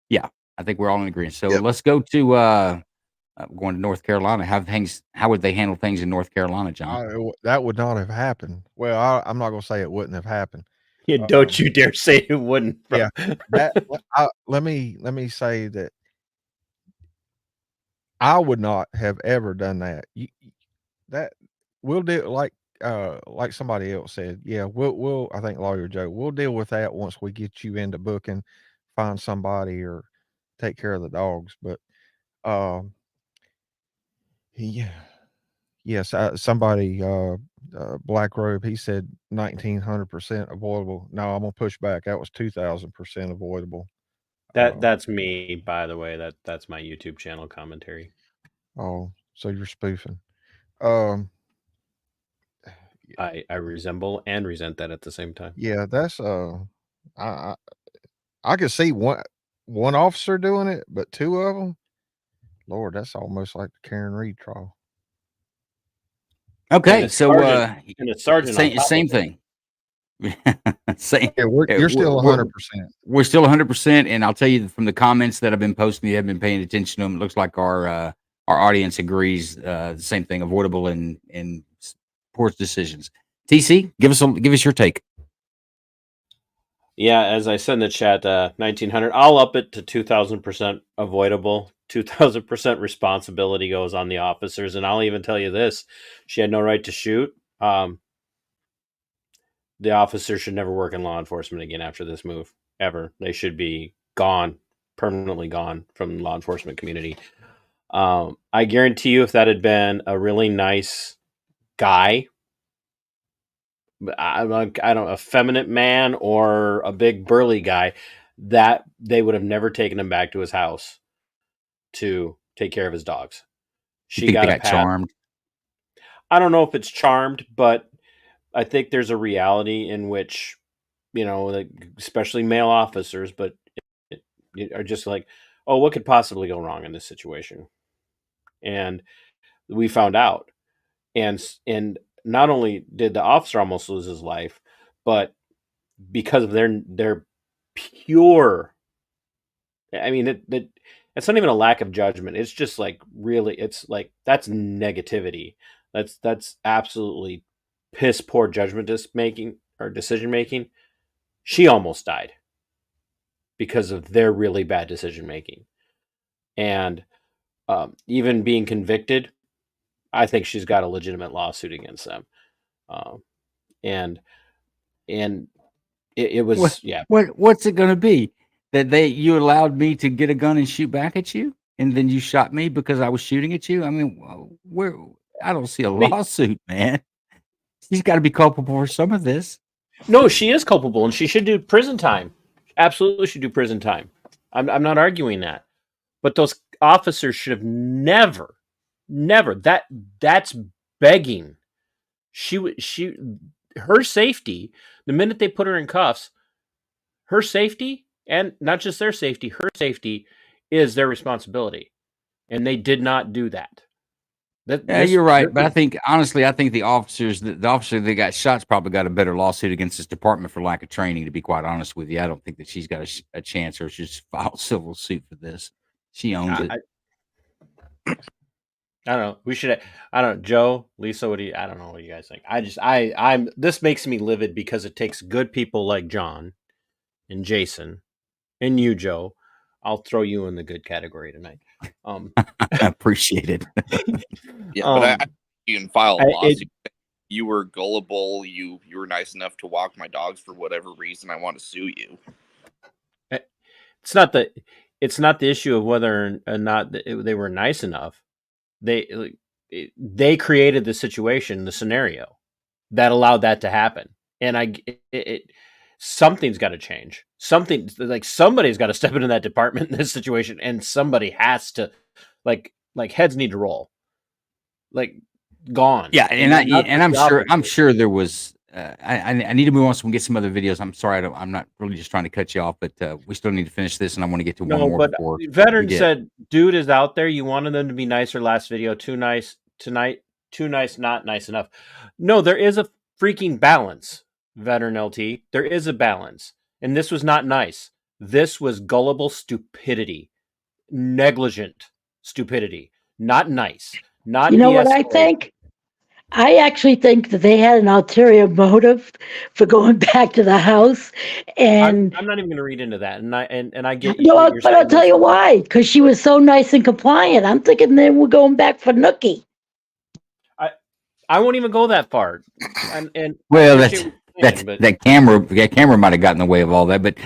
Yeah, I think we're all in agreement. So Yep. let's go to going to North Carolina. How would they handle things in North Carolina, John? That would not have happened. Well, I'm not going to say it wouldn't have happened. Yeah, don't you dare say it wouldn't. Yeah, let me say that I would not have ever done that. That we'll do like somebody else said. Yeah, we'll I think Lawyer Joe, we'll deal with that once we get you into booking, find somebody or take care of the dogs. But um, yeah, yes, somebody Black Robe, he said 1900% avoidable. No, I'm gonna push back. That was 2000% avoidable. That's me, by the way. That's my YouTube channel commentary. Oh, so you're spoofing. Um, I resemble and resent that at the same time. yeah, that's I I could see one officer doing it, but two of them, Lord, that's almost like the Karen Reed trial. Okay, so and a sergeant on top same of it. thing. Same. Yeah, you're still 100%. We're still 100%, and I'll tell you from the comments that I've been posting, you have been paying attention to them. It looks like our audience agrees. The same thing, avoidable and poor decisions. TC, give us your take. Yeah, as I said in the chat, 1900. I'll up it to 2000% avoidable. 2000% responsibility goes on the officers, and I'll even tell you this: she had no right to shoot. The officers should never work in law enforcement again after this move, ever. They should be gone, permanently gone from the law enforcement community. I guarantee you, if that had been a really nice guy, I don't, effeminate man or a big burly guy, that they would have never taken him back to his house to take care of his dogs. You She think got they a got pat. charmed? I don't know if it's charmed, but I think there's a reality in which, like, especially male officers, but are just like, oh, what could possibly go wrong in this situation? And we found out, and not only did the officer almost lose his life, but because of their pure, I mean, it's not even a lack of judgment. It's just like, really, it's like, that's negativity. That's absolutely piss poor judgment making or decision making. She almost died because of their really bad decision making, and even being convicted, I think she's got a legitimate lawsuit against them. Um, and it was, yeah. What's it going to be? That you allowed me to get a gun and shoot back at you, and then you shot me because I was shooting at you? I mean, I don't see a lawsuit, man. She's got to be culpable for some of this. No, she is culpable, and she should do prison time. Absolutely should do prison time. I'm not arguing that. But those officers should have never, that's begging. Her safety, the minute they put her in cuffs, her safety, and not just their safety, her safety is their responsibility. And they did not do that. Yeah, you're right. But I think, honestly, the officer that got shot's probably got a better lawsuit against this department for lack of training, to be quite honest with you. I don't think that she's got a chance, or she'll just file civil suit for this. She owns it. I don't know. We should. I don't know, Joe, Lisa. I don't know what you guys think. I'm. This makes me livid because it takes good people like John and Jason and you, Joe. I'll throw you in the good category tonight. I appreciate it. Yeah, but you can file a lawsuit. You were gullible. You were nice enough to walk my dogs for whatever reason. I want to sue you. It's not the issue of whether or not they were nice enough. They created the situation, the scenario that allowed that to happen, and something's got to change. Somebody's got to step into that department in this situation, and somebody has to, like heads need to roll. Like, gone. Yeah, and that's what I'm the sure officer did. there was. I need to move on so we can get some other videos. I'm sorry, I'm not really just trying to cut you off, but we still need to finish this, and I want to get to one No, more but before the we veteran did. said, "Dude is out there. You wanted them to be nicer last video. Too nice tonight. Too nice, not nice enough." No, there is a freaking balance, veteran LT. There is a balance, and this was not nice. This was gullible stupidity, negligent stupidity, not nice, You not know what I de-escalate. think? I actually think that they had an ulterior motive for going back to the house, and I'm not even going to read into that, and I get what no, you're but I'll saying. tell you why. Because she was so nice and compliant. I'm thinking they were going back for Nookie. I won't even go that far, and I Well, appreciate what you're saying, but that camera might have gotten in the way of all that, but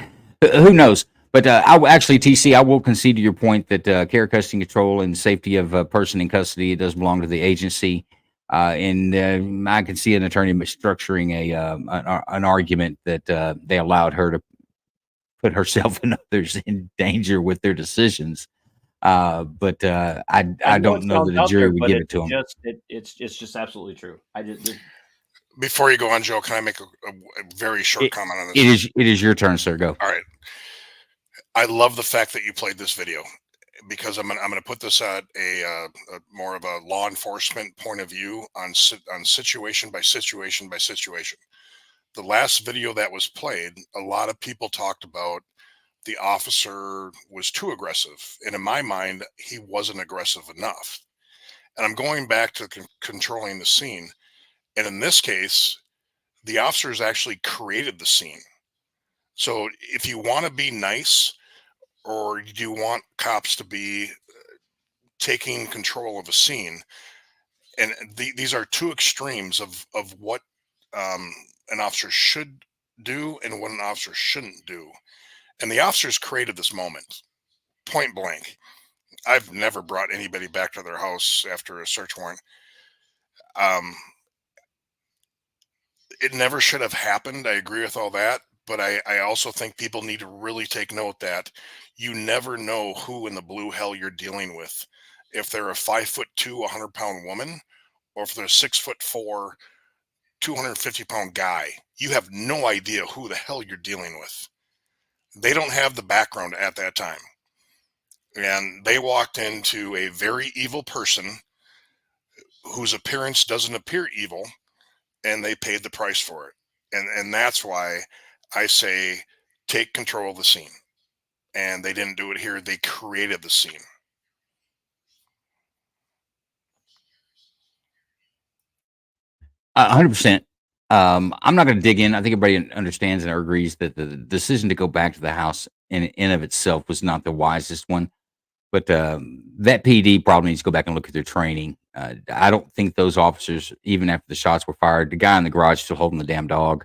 who knows? But actually, TC, I will concede to your point that care, custody, control, and safety of a person in custody, it does belong to the agency. And I can see an attorney structuring an argument that they allowed her to put herself and others in danger with their decisions. But I know don't it know sounds that a out jury there, would but give it to them. it's just absolutely true. Before you go on, Joe, can I make a very short comment on this? It is your turn, sir. Go. All right. I love the fact that you played this video, because I'm gonna put this at a more of a law enforcement point of view on situation by situation by situation. The last video that was played, a lot of people talked about the officer was too aggressive, and in my mind, he wasn't aggressive enough. And I'm going back to controlling the scene, and in this case, the officers actually created the scene. So if you want to be nice, or do you want cops to be taking control of a scene, and these are two extremes of what an officer should do and what an officer shouldn't do. And the officers created this moment, point blank. I've never brought anybody back to their house after a search warrant. It never should have happened. I agree with all that. But I also think people need to really take note that you never know who in the blue hell you're dealing with. If they're a 5'2", 100-pound woman, or if they're a 6'4", 250-pound guy, you have no idea who the hell you're dealing with. They don't have the background at that time. And they walked into a very evil person whose appearance doesn't appear evil, and they paid the price for it. And that's why I say take control of the scene. And they didn't do it here. They created the scene. Uh, 100%. I'm not going to dig in. I think everybody understands and agrees that the decision to go back to the house in of itself was not the wisest one. But that PD probably needs to go back and look at their training. I don't think those officers, even after the shots were fired, the guy in the garage still holding the damn dog.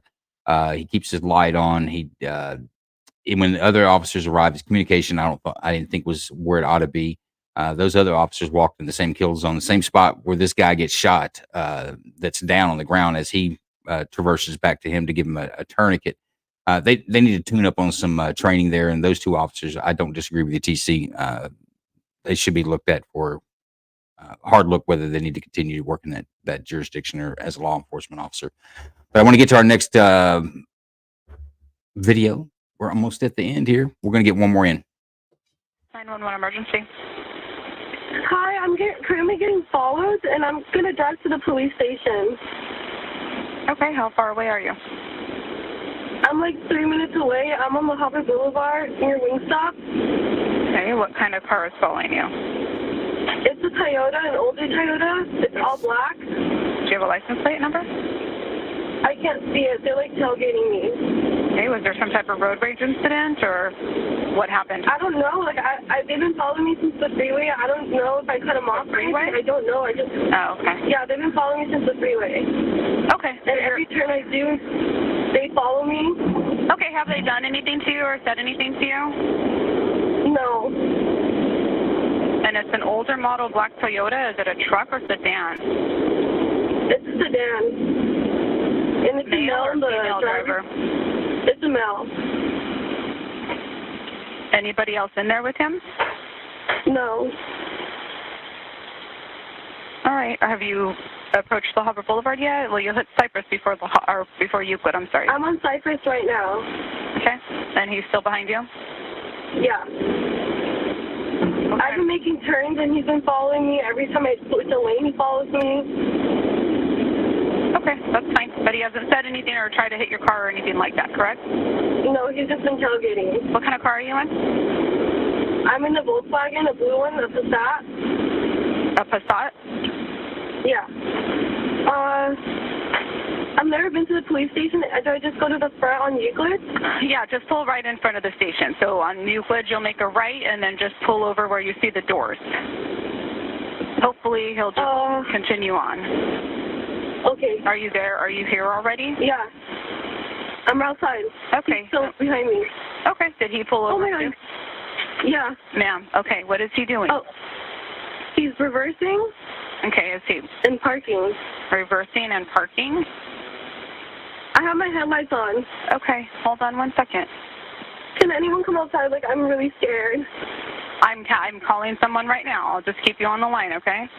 He keeps his light on. And when the other officers arrived, his communication I didn't think was where it ought to be. Those other officers walked in the same kill zone, the same spot where this guy gets shot. That's down on the ground as he traverses back to him to give him a tourniquet. They need to tune up on some training there. And those two officers, I don't disagree with you, TC. They should be looked at for hard look whether they need to continue to work in that jurisdiction or as a law enforcement officer. But I want to get to our next video. We're almost at the end here. We're going to get one more in. 911 emergency. Hi, I'm currently getting followed, and I'm going to drive to the police station. Okay, how far away are you? I'm like 3 minutes away. I'm on Mojave Boulevard near Wingstop. Okay, what kind of car is following you? It's a Toyota, an older Toyota. It's all black. Do you have a license plate number? I can't see it. They're like tailgating me. Okay, was there some type of road rage incident, or what happened? I don't know. Like, they've been following me since the freeway. I don't know if I cut them off or anything. I don't know. Oh, okay. Yeah, they've been following me since the freeway. Okay. And every turn I do, they follow me. Okay, have they done anything to you or said anything to you? No. And it's an older model black Toyota. Is it a truck or sedan? It's a sedan. And it's male a male, or female driver? It's a male. Anybody else in there with him? No. All right. Have you approached La Habra Boulevard yet? Well, you'll hit Cypress before before Euclid. I'm sorry. I'm on Cypress right now. Okay. And he's still behind you? Yeah. Okay. I've been making turns and he's been following me. Every time I switch a lane, he follows me. Okay, that's fine. But he hasn't said anything or tried to hit your car or anything like that, correct? No, he's just been tailgating me. What kind of car are you in? I'm in the Volkswagen, a blue one, a Passat. A Passat? Yeah. I've never been to the police station. Do I just go to the front on Euclid? Yeah, just pull right in front of the station. So on Euclid, you'll make a right and then just pull over where you see the doors. Hopefully, he'll just continue on. Okay. Are you there? Are you here already? Yeah. I'm outside. Okay. He's still behind me. Okay. Did he pull over? Oh my God. Yeah. Ma'am, okay. What is he doing? Oh. He's reversing. Okay, is he? And parking. Reversing and parking? I have my headlights on. Okay, hold on 1 second. Can anyone come outside? Like, I'm really scared. I'm calling someone right now. I'll just keep you on the line, okay?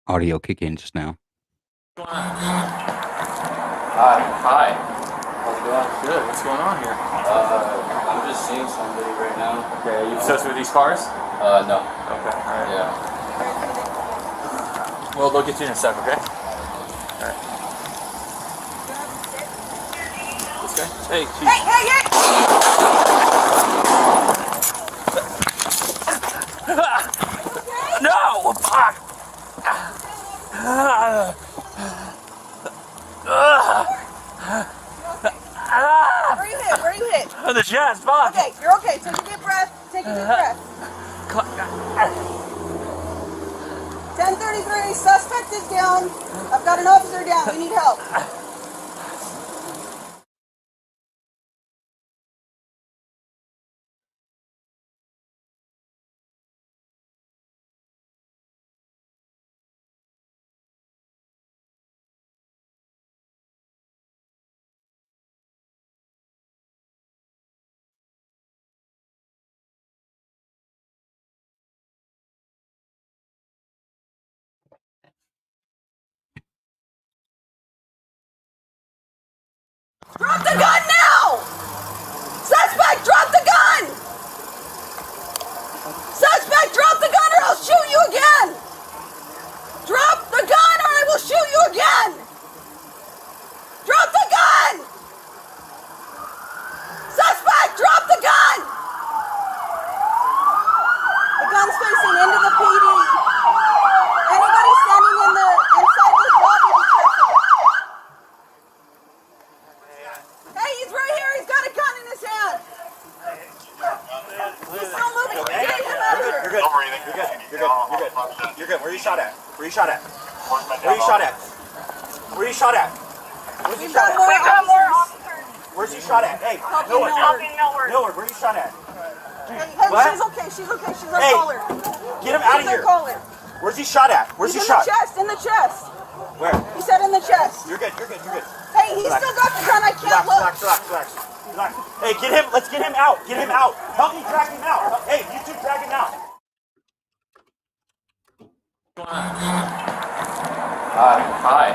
Audio kick in just now. Hi. Hi. How's it going? Good. What's going on here? I'm just seeing somebody right now. Okay. Are you associated with these cars? No. Okay. All right. Yeah. Well, they'll get you in a sec, okay? All right. This guy? Hey, she's... Hey! No! Fuck! Where you hit? Where you hit? On the chest, fuck! Okay, you're okay. Take a deep breath. Take a deep breath. 1033, suspect is down. I've got an officer down. We need help. Drop the gun now! Suspect, drop the gun! Suspect, drop the gun or I'll shoot you again! Drop the gun or I will shoot you again! Drop the gun! Suspect, drop the gun! The gun's facing into the PD. Anybody standing inside this lobby, be careful. Hey, he's right here. He's got a gun in his hand. He's still moving. Get him out of here. You're good. You're good. You're good. You're good. You're good. Where are you shot at? Where are you shot at? Where are you shot at? Where are you shot at? Where's he shot at? We got more officers. Where's he shot at? Hey, Millward. Millward, where are you shot at? Hey, What? she's okay. She's okay. She's our Hey, caller. get him out of She's our here. caller. Where's he shot at? Where's he He's shot? in the chest. Where? He said in the chest. You're good. You're good. You're good. Hey, he's still got the gun. I can't look. Relax. Hey, get him. Let's get him out. Get him out. Help me drag him out. Hey, you two drag him out. Hi.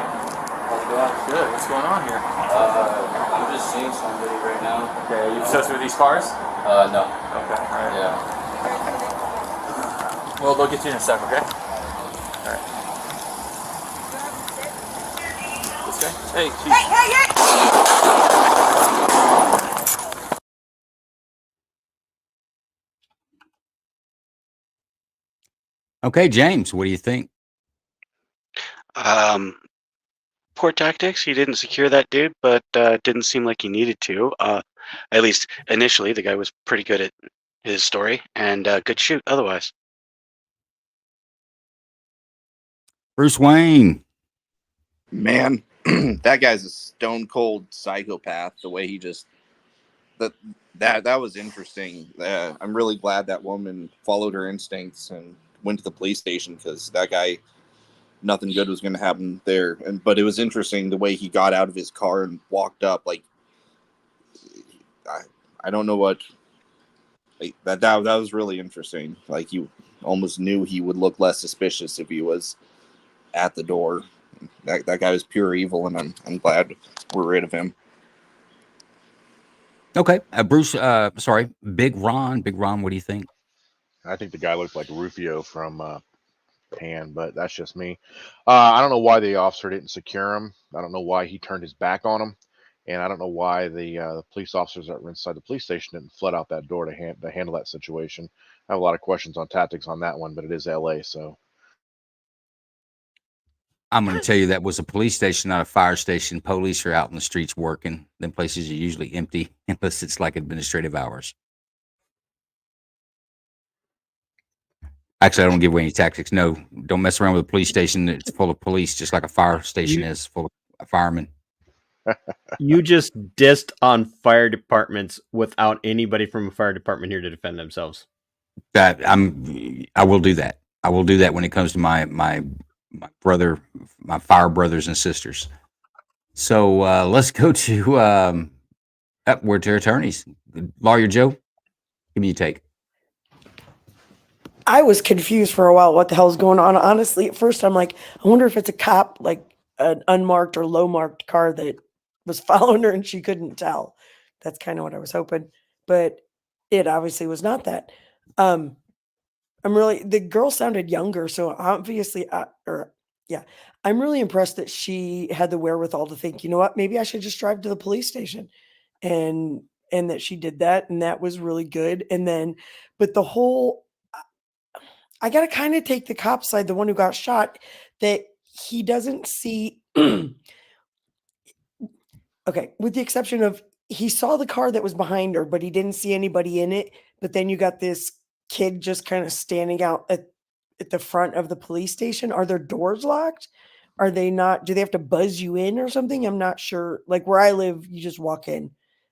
How's it going? Good. What's going on here? I'm just seeing somebody right now. Okay. Are you associated with these cars? No. Okay. All right. Yeah. Well, they'll get you in a sec, okay? All right. This guy? Hey, she's... Hey! Okay, James, what do you think? Poor tactics. He didn't secure that dude, but didn't seem like he needed to. At least initially, the guy was pretty good at his story and good shoot otherwise. Bruce Wayne. Man, that guy's a stone cold psychopath. The way he just that was interesting. I'm really glad that woman followed her instincts and went to the police station, because that guy, nothing good was going to happen there. But it was interesting the way he got out of his car and walked up. Like, I don't know what. Like, that was really interesting. Like, you almost knew he would look less suspicious if he was at the door. That guy was pure evil, and I'm glad we're rid of him. Okay, Bruce. Sorry, Big Ron. Big Ron. What do you think? I think the guy looked like Rufio from Pan, but that's just me. I don't know why the officer didn't secure him. I don't know why he turned his back on him, and I don't know why the police officers that were inside the police station didn't flood out that door to handle that situation. I have a lot of questions on tactics on that one, but it is LA, so. I'm going to tell you that was a police station, not a fire station. Police are out in the streets working. Them places are usually empty unless it's like administrative hours. Actually, I don't give away any tactics. No, don't mess around with a police station. It's full of police, just like a fire station is full of firemen. You just dissed on fire departments without anybody from a fire department here to defend themselves. I will do that. I will do that when it comes to my fire brothers and sisters. So let's go to we're to attorneys. Lawyer Joe, give me your take. I was confused for a while what the hell's going on. Honestly, at first I'm like, I wonder if it's a cop, like an unmarked or low marked car that was following her and she couldn't tell. That's kind of what I was hoping, but it obviously was not that. The girl sounded younger, so obviously, I'm really impressed that she had the wherewithal to think, you know what, maybe I should just drive to the police station, and that she did that, and that was really good. And then, but the whole, I got to kind of take the cop side, the one who got shot, that he doesn't see. Okay, with the exception of he saw the car that was behind her, but he didn't see anybody in it. But then you got this kid just kind of standing out at the front of the police station. Are their doors locked? Are they not? Do they have to buzz you in or something? I'm not sure. Like where I live, you just walk in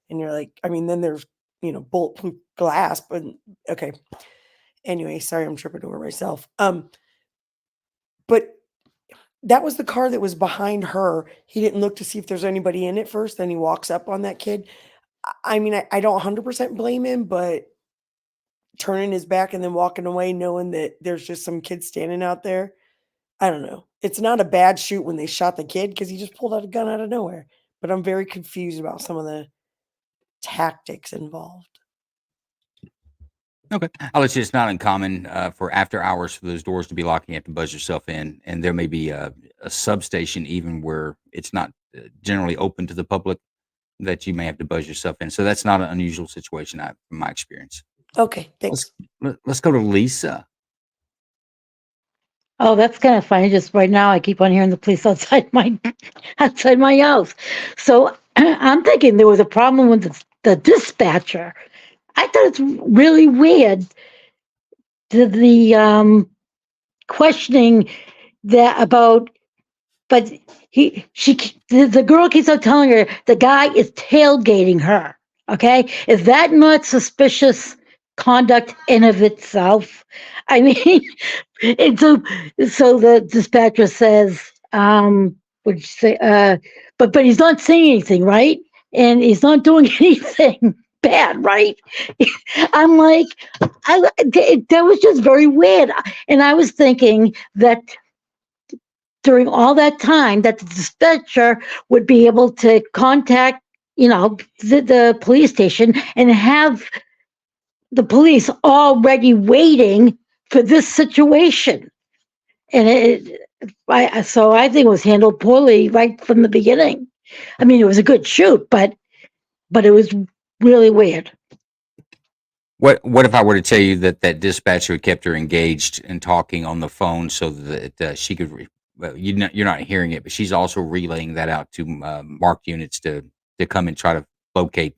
and you're like, I mean, then there's, bulletproof glass, but okay. Anyway, sorry, I'm tripping over myself. But that was the car that was behind her. He didn't look to see if there's anybody in it first. Then he walks up on that kid. I mean, I don't 100% blame him, but turning his back and then walking away knowing that there's just some kid standing out there, I don't know. It's not a bad shoot when they shot the kid because he just pulled out a gun out of nowhere. But I'm very confused about some of the tactics involved. Okay, I'll let you. It's not uncommon for after hours for those doors to be locked. You have to buzz yourself in, and there may be a substation even where it's not generally open to the public that you may have to buzz yourself in. So that's not an unusual situation, from my experience. Okay, thanks. Let's go to Lisa. Oh, that's kind of funny. Just right now, I keep on hearing the police outside my house. So I'm thinking there was a problem with the dispatcher. I thought it's really weird the questioning that about, but the girl keeps on telling her the guy is tailgating her. Okay, is that not suspicious conduct in of itself? I mean, and so the dispatcher says, would you say, but he's not saying anything, right? And he's not doing anything bad, right? I'm like, that was just very weird. And I was thinking that during all that time that the dispatcher would be able to contact, the police station and have the police already waiting for this situation. And so I think it was handled poorly right from the beginning. I mean, it was a good shoot, but it was really weird. What if I were to tell you that dispatcher kept her engaged and talking on the phone so that she could, you're not hearing it, but she's also relaying that out to marked units to come and try to locate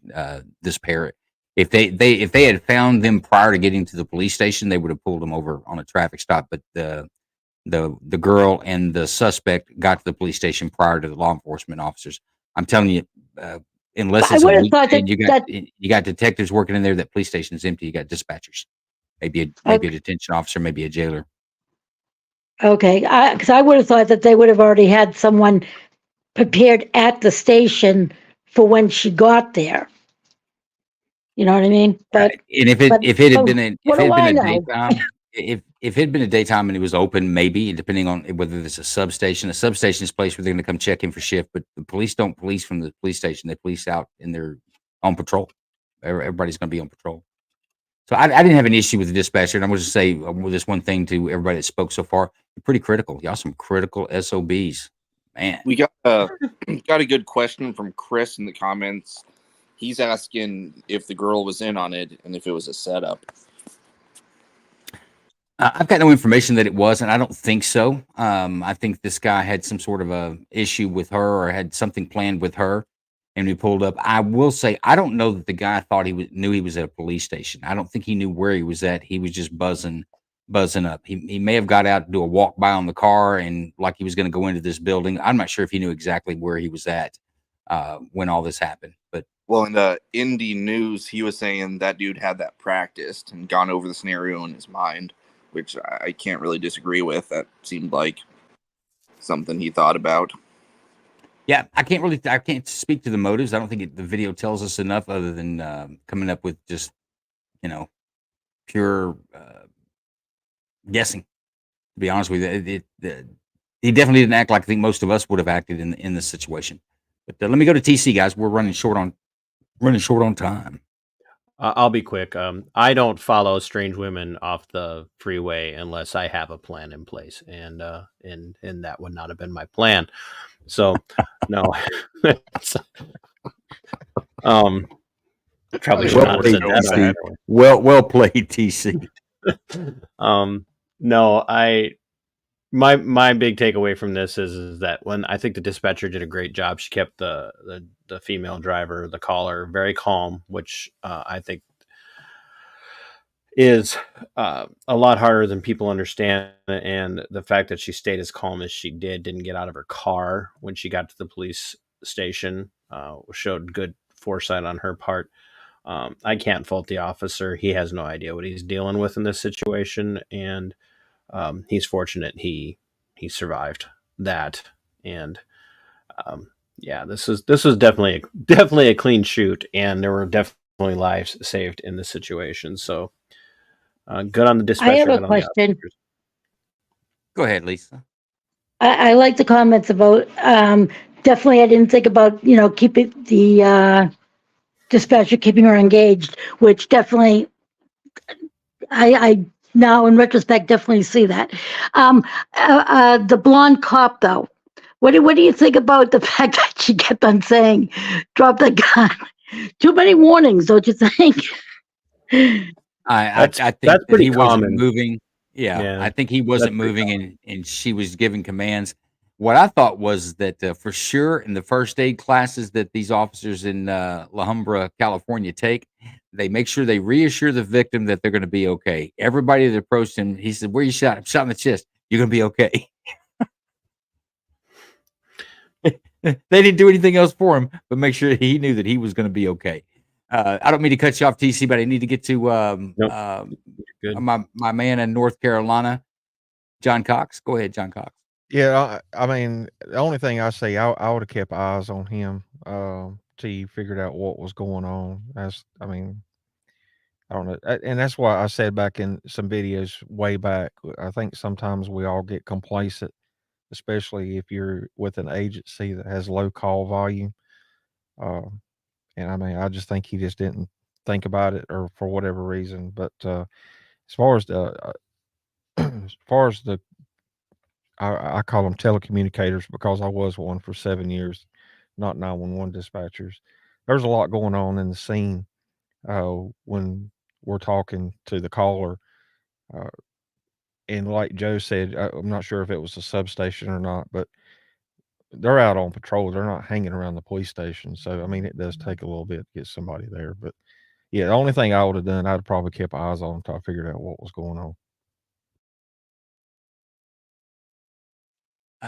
this pair. If they had found them prior to getting to the police station, they would have pulled them over on a traffic stop. But the girl and the suspect got to the police station prior to the law enforcement officers. I'm telling you, unless I it's a would have thought weekday, that you got detectives working in there. That police station is empty. You got dispatchers, maybe a detention officer, maybe a jailer. okay, because I would have thought that they would have already had someone prepared at the station for when she got there. You know what I mean? But And if but it had but been what do I know? daytime, if it had been a daytime and it was open, maybe depending on whether it's a substation. A substation is a place where they're going to come check in for shift, but the police don't police from the police station. They police out in their on patrol. Everybody's going to be on patrol. So I didn't have an issue with the dispatcher. And I'm going to say this one thing to everybody that spoke so far. You're pretty critical. Y'all some critical SOBs, man. We got got a good question from Chris in the comments. He's asking if the girl was in on it and if it was a setup. I've got no information that it was, and I don't think so. I think this guy had some sort of a issue with her or had something planned with her, and we pulled up. I will say I don't know that the guy thought knew he was at a police station. I don't think he knew where he was at. He was just buzzing up. He may have got out to do a walk by on the car and like he was going to go into this building. I'm not sure if he knew exactly where he was at when all this happened, but. Well, in the Indie News, he was saying that dude had that practiced and gone over the scenario in his mind, which I can't really disagree with. That seemed like something he thought about. Yeah, I can't speak to the motives. I don't think the video tells us enough other than coming up with just, pure guessing. To be honest with you, he definitely didn't act like I think most of us would have acted in this situation. But let me go to TC, guys. We're running short on time. I'll be quick. I don't follow strange women off the freeway unless I have a plan in place, and that would not have been my plan. So, no. Probably should not have said that. Well played, TC. No, my big takeaway from this is that when I think the dispatcher did a great job. She kept the female driver, the caller, very calm, which I think is a lot harder than people understand. And the fact that she stayed as calm as she didn't get out of her car when she got to the police station, showed good foresight on her part. I can't fault the officer. He has no idea what he's dealing with in this situation, and he's fortunate he survived that. And yeah, this was definitely a clean shoot, and there were definitely lives saved in this situation. So good on the dispatcher. I have a good question. Go ahead, Lisa. I like the comments about definitely. I didn't think about keeping the dispatcher keeping her engaged, which definitely I now in retrospect definitely see that. The blonde cop though, what do you think about the fact that she kept on saying, "Drop the gun"? Too many warnings, don't you think? I think that's that he pretty wasn't common. moving. Yeah, I think he wasn't that's pretty moving, and she was giving commands. What I thought was that for sure in the first aid classes that these officers in La Humbra, California take, they make sure they reassure the victim that they're going to be okay. Everybody that approached him, he said, "Where you shot? I'm shot in the chest. You're going to be okay." They didn't do anything else for him, but make sure he knew that he was going to be okay. I don't mean to cut you off, TC, but I need to get to Good. my man in North Carolina, John Cox. Go ahead, John Cox. Yeah, I mean, the only thing I say, I would have kept eyes on him till you figured out what was going on. I mean, I don't know, and that's why I said back in some videos way back. I think sometimes we all get complacent, especially if you're with an agency that has low call volume. And I mean, I just think he just didn't think about it, or for whatever reason. But as far as the I call them telecommunicators because I was one for 7 years, not 911 dispatchers. There's a lot going on in the scene when we're talking to the caller. Uh, and like Joe said, I'm not sure if it was a substation or not, but they're out on patrol. They're not hanging around the police station. So, I mean, it does take a little bit to get somebody there. But yeah, the only thing I would have done, I'd probably kept eyes on until I figured out what was going on.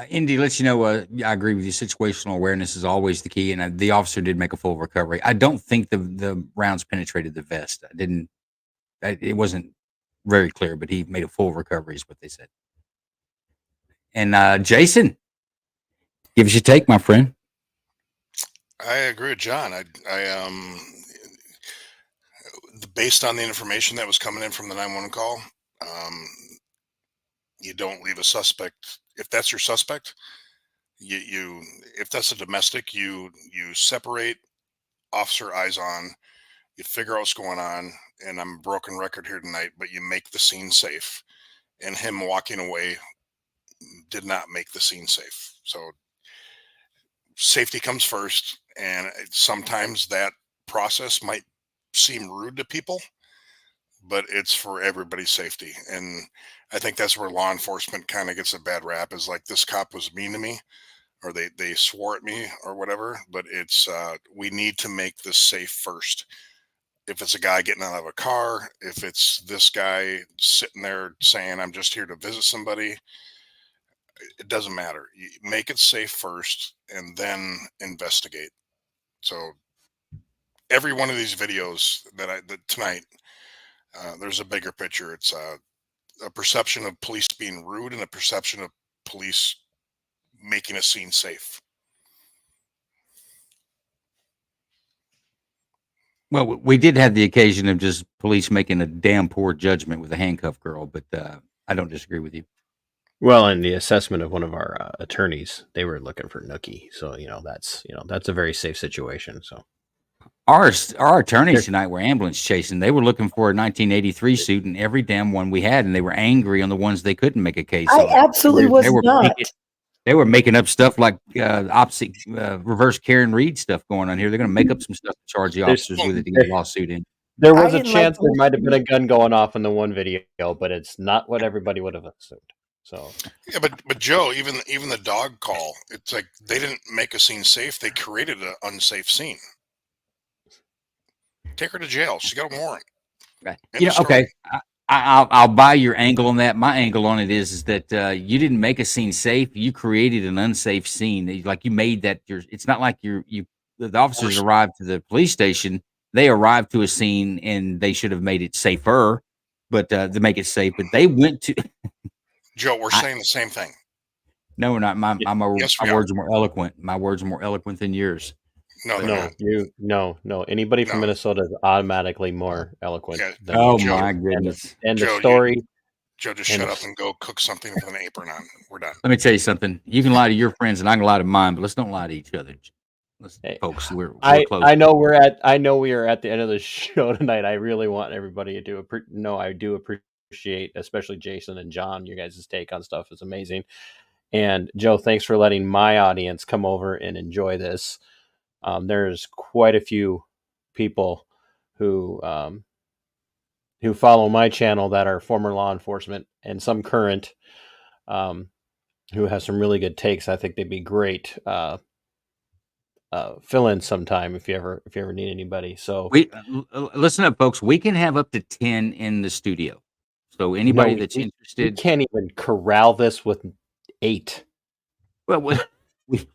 Indy, let you know, I agree with you. Situational awareness is always the key, and the officer did make a full recovery. I don't think the rounds penetrated the vest. I didn't. It wasn't very clear, but he made a full recovery, is what they said. And Jason, give us your take, my friend. I agree with John. Based on the information that was coming in from the 911 call, you don't leave a suspect. If that's your suspect, you if that's a domestic, you separate, officer eyes on, you figure out what's going on. And I'm a broken record here tonight, but you make the scene safe. And him walking away did not make the scene safe. So safety comes first, and sometimes that process might seem rude to people, but it's for everybody's safety. And I think that's where law enforcement kind of gets a bad rap, is like, this cop was mean to me, or they swore at me or whatever. But it's we need to make this safe first. If it's a guy getting out of a car, if it's this guy sitting there saying, I'm just here to visit somebody, it doesn't matter. You make it safe first and then investigate. So every one of these videos that tonight, there's a bigger picture. It's a perception of police being rude and a perception of police making a scene safe. Well, we did have the occasion of just police making a damn poor judgment with a handcuffed girl, but I don't disagree with you. Well, in the assessment of one of our attorneys, they were looking for Nookie, so that's a very safe situation. So Our attorneys tonight were ambulance chasing. They were looking for a 1983 suit in every damn one we had, and they were angry on the ones they couldn't make a case I on. absolutely was not. They were making up stuff like opposite reverse Karen Reed stuff going on here. They're going to make up some stuff to charge the officers with it to get a lawsuit in. There was a chance there might have been a gun going off in the one video, but it's not what everybody would have assumed. So yeah, but Joe, even the dog call, it's like they didn't make a scene safe; they created an unsafe scene. Take her to jail. She got a warrant. Okay, I'll buy your angle on that. My angle on it is that you didn't make a scene safe; you created an unsafe scene. Like you made that. It's not like the officers arrived to the police station. They arrived to a scene and they should have made it safer, but to make it safe. But they went to. Joe, we're saying the same thing. No, we're not. My Yes, we words are more eloquent. My words are more eloquent than yours. No. Anybody from Minnesota is automatically more eloquent. Yeah. Than Oh Joe. my goodness! And the Joe, story. Joe, just shut up and go cook something with an apron on. We're done. Let me tell you something. You can lie to your friends, and I can lie to mine, but let's don't lie to each other, folks. We're close. I know we are at the end of the show tonight. I really want everybody to I do appreciate, especially Jason and John. You guys' take on stuff is amazing. And Joe, thanks for letting my audience come over and enjoy this. There's quite a few people who follow my channel that are former law enforcement and some current, who has some really good takes. I think they'd be great fill in sometime if you ever need anybody. So listen up, folks. We can have up to 10 in the studio. So anybody that's interested, we can't even corral this with 8. Well,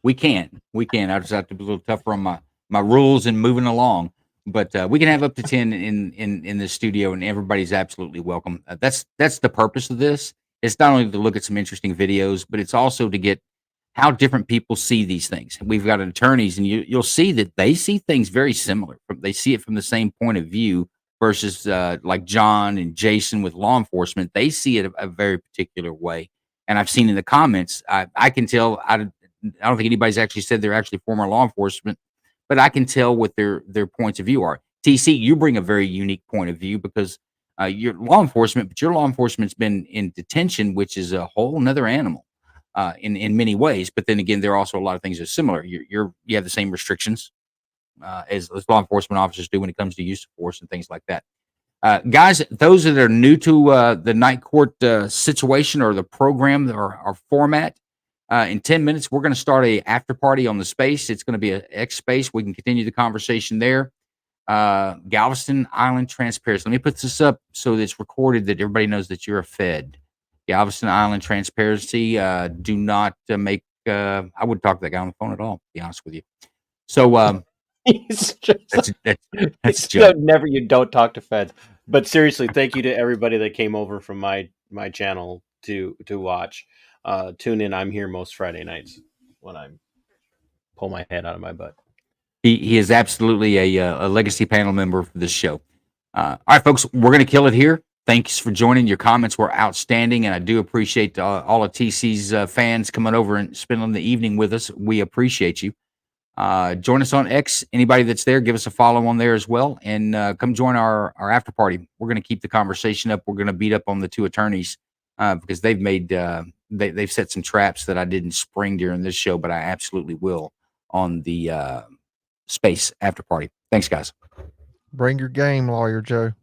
we can. I just have to be a little tougher on my rules and moving along. But we can have up to 10 in the studio, and everybody's absolutely welcome. That's the purpose of this. It's not only to look at some interesting videos, but it's also to get how different people see these things. We've got attorneys, and you'll see that they see things very similar. They see it from the same point of view versus like John and Jason with law enforcement. They see it a very particular way. And I've seen in the comments, I can tell. I don't think anybody's actually said they're actually former law enforcement, but I can tell what their points of view are. TC, you bring a very unique point of view because you're law enforcement, but your law enforcement's been in detention, which is a whole nother animal in many ways. But then again, there are also a lot of things that are similar. You have the same restrictions as law enforcement officers do when it comes to use of force and things like that. Guys, those that are new to the night court situation or the program or our format, in 10 minutes, we're going to start a after party on the space. It's going to be an X space. We can continue the conversation there. Galveston Island Transparency. Let me put this up so that it's recorded that everybody knows that you're a Fed. Galveston Island Transparency. Do not make. I wouldn't talk to that guy on the phone at all. To be honest with you. So He's just, that's a you know, joke. never you don't talk to feds. But seriously, thank you to everybody that came over from my channel to watch. Tune in. I'm here most Friday nights when I pull my head out of my butt. He is absolutely a legacy panel member for this show. All right, folks, we're going to kill it here. Thanks for joining. Your comments were outstanding, and I do appreciate all of TC's fans coming over and spending the evening with us. We appreciate you. Join us on X. Anybody that's there, give us a follow on there as well, and come join our after party. We're going to keep the conversation up. We're going to beat up on the two attorneys because they've made they've set some traps that I didn't spring during this show, but I absolutely will on the space after party. Thanks, guys. Bring your game, Lawyer Joe.